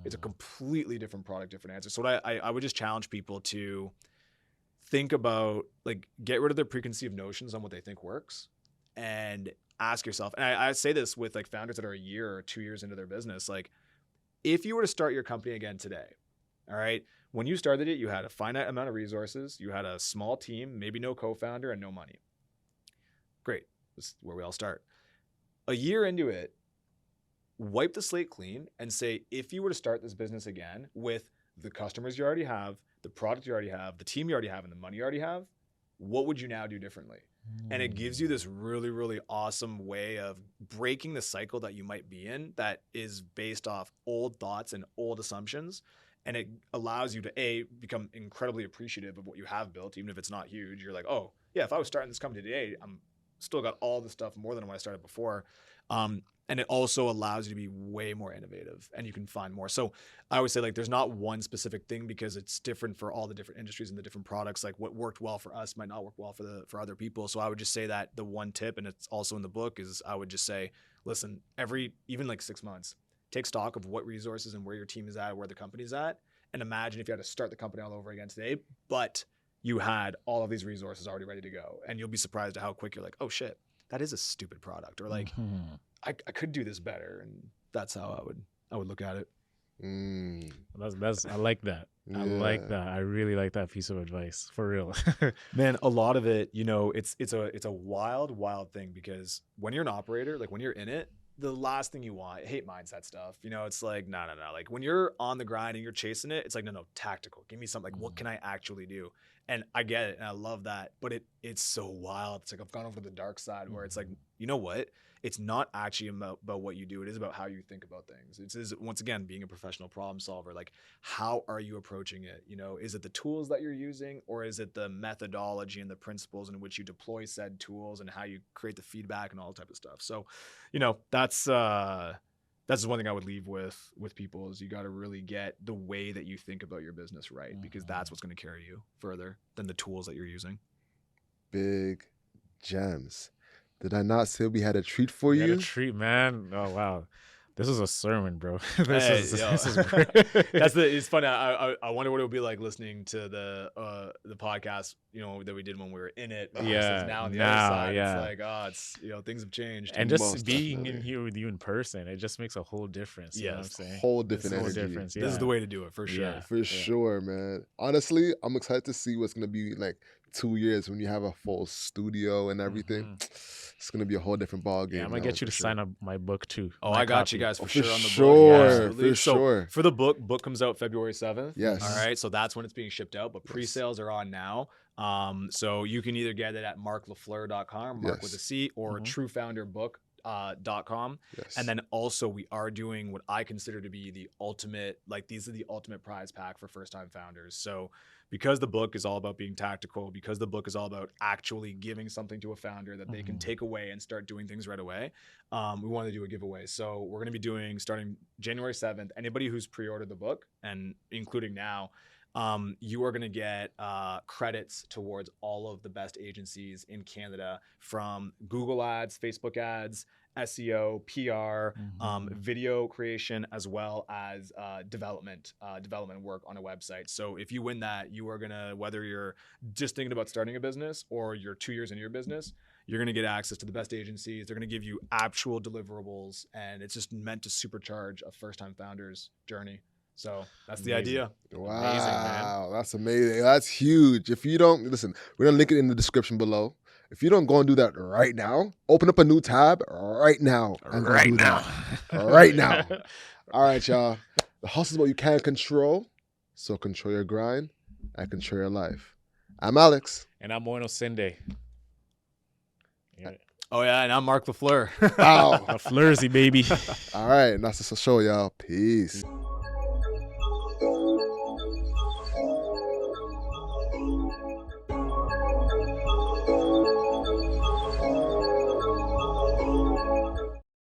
It's a completely different product, different answer. So what I would just challenge people to think about, like, get rid of their preconceived notions on what they think works, and ask yourself, and I say this with like founders that are a year or 2 years into their business, like if you were to start your company again today, all right, when you started it, you had a finite amount of resources, you had a small team, maybe no co-founder and no money. Great. This is where we all start. A year into it, wipe the slate clean and say, if you were to start this business again with the customers you already have, the product you already have, the team you already have, and the money you already have, what would you now do differently? And it gives you this really, really awesome way of breaking the cycle that you might be in that is based off old thoughts and old assumptions. And it allows you to, become incredibly appreciative of what you have built, even if it's not huge. You're like, oh, yeah, if I was starting this company today, I'm still got all this stuff more than when I started before. And it also allows you to be way more innovative and you can find more. So I always say, like, there's not one specific thing because it's different for all the different industries and the different products. Like what worked well for us might not work well for other people. So I would just say that the one tip, and it's also in the book, is I would just say, listen, even like 6 months, take stock of what resources and where your team is at, where the company's at. And imagine if you had to start the company all over again today, but you had all of these resources already ready to go. And you'll be surprised at how quick you're like, oh shit, that is a stupid product. Or like, I could do this better. And that's how I would look at it. That's I like that. I like that. I really like that piece of advice, for real. Man, a lot of it, it's a wild thing, because when you're an operator, like when you're in it, the last thing you want, I hate mindset stuff. It's like, no. Like when you're on the grind and you're chasing it, it's like, no, tactical. Give me something like, what can I actually do? And I get it. And I love that. But it's so wild. It's like, I've gone over to the dark side where it's like, you know what? It's not actually about what you do. It is about how you think about things. It is, once again, being a professional problem solver. Like, how are you approaching it? Is it the tools that you're using, or is it the methodology and the principles in which you deploy said tools and how you create the feedback and all that type of stuff? So, that's one thing I would leave with people, is you got to really get the way that you think about your business right, because that's what's going to carry you further than the tools that you're using. Big gems. Did I not say we had a treat for You you? had a treat, man. Oh, wow. This is a sermon, bro. This is great. It's funny. I wonder what it would be like listening to the podcast, that we did when we were in it. Now on the other side, it's like, things have changed. And just being in here with you in person, it just makes a whole difference. You know what I'm saying? Whole different Whole energy. difference. This is the way to do it, for sure. Yeah. For sure, man. Honestly, I'm excited to see what's gonna be like 2 years when you have a full studio and everything. It's gonna be a whole different ball game. Yeah, I'm gonna get you to sign up my book too. Oh, My I got copy. you guys for For sure on the sure, book. for sure. For the book comes out February 7th. Yes. All right. So that's when it's being shipped out, but pre-sales are on now. So you can either get it at marclafleur.com, Marc with a C, or truefounderbook.com. Yes. And then also we are doing what I consider to be the ultimate, like these are the ultimate prize pack for first-time founders. So because the book is all about being tactical, because the book is all about actually giving something to a founder that they can take away and start doing things right away, we want to do a giveaway. So we're going to be doing, starting January 7th, anybody who's pre-ordered the book, and including now, you are going to get credits towards all of the best agencies in Canada, from Google ads, Facebook ads, SEO, PR, video creation, as well as development work on a website. So if you win that, you are going to, whether you're just thinking about starting a business or you're 2 years into your business, you're going to get access to the best agencies. They're going to give you actual deliverables, and it's just meant to supercharge a first-time founder's journey. So that's the idea. Wow, Amazing, man. That's amazing. That's huge. If you don't, listen, we're gonna link it in the description below. If you don't go and do that right now, open up a new tab right now. Right now. Right now. All right, y'all. The hustle is what you can control. So control your grind and control your life. I'm Alex. And I'm Moino Sinde. Yeah. Oh yeah, and I'm Marc Lafleur. Wow. Fleursy, baby. All right, and that's the show, y'all. Peace.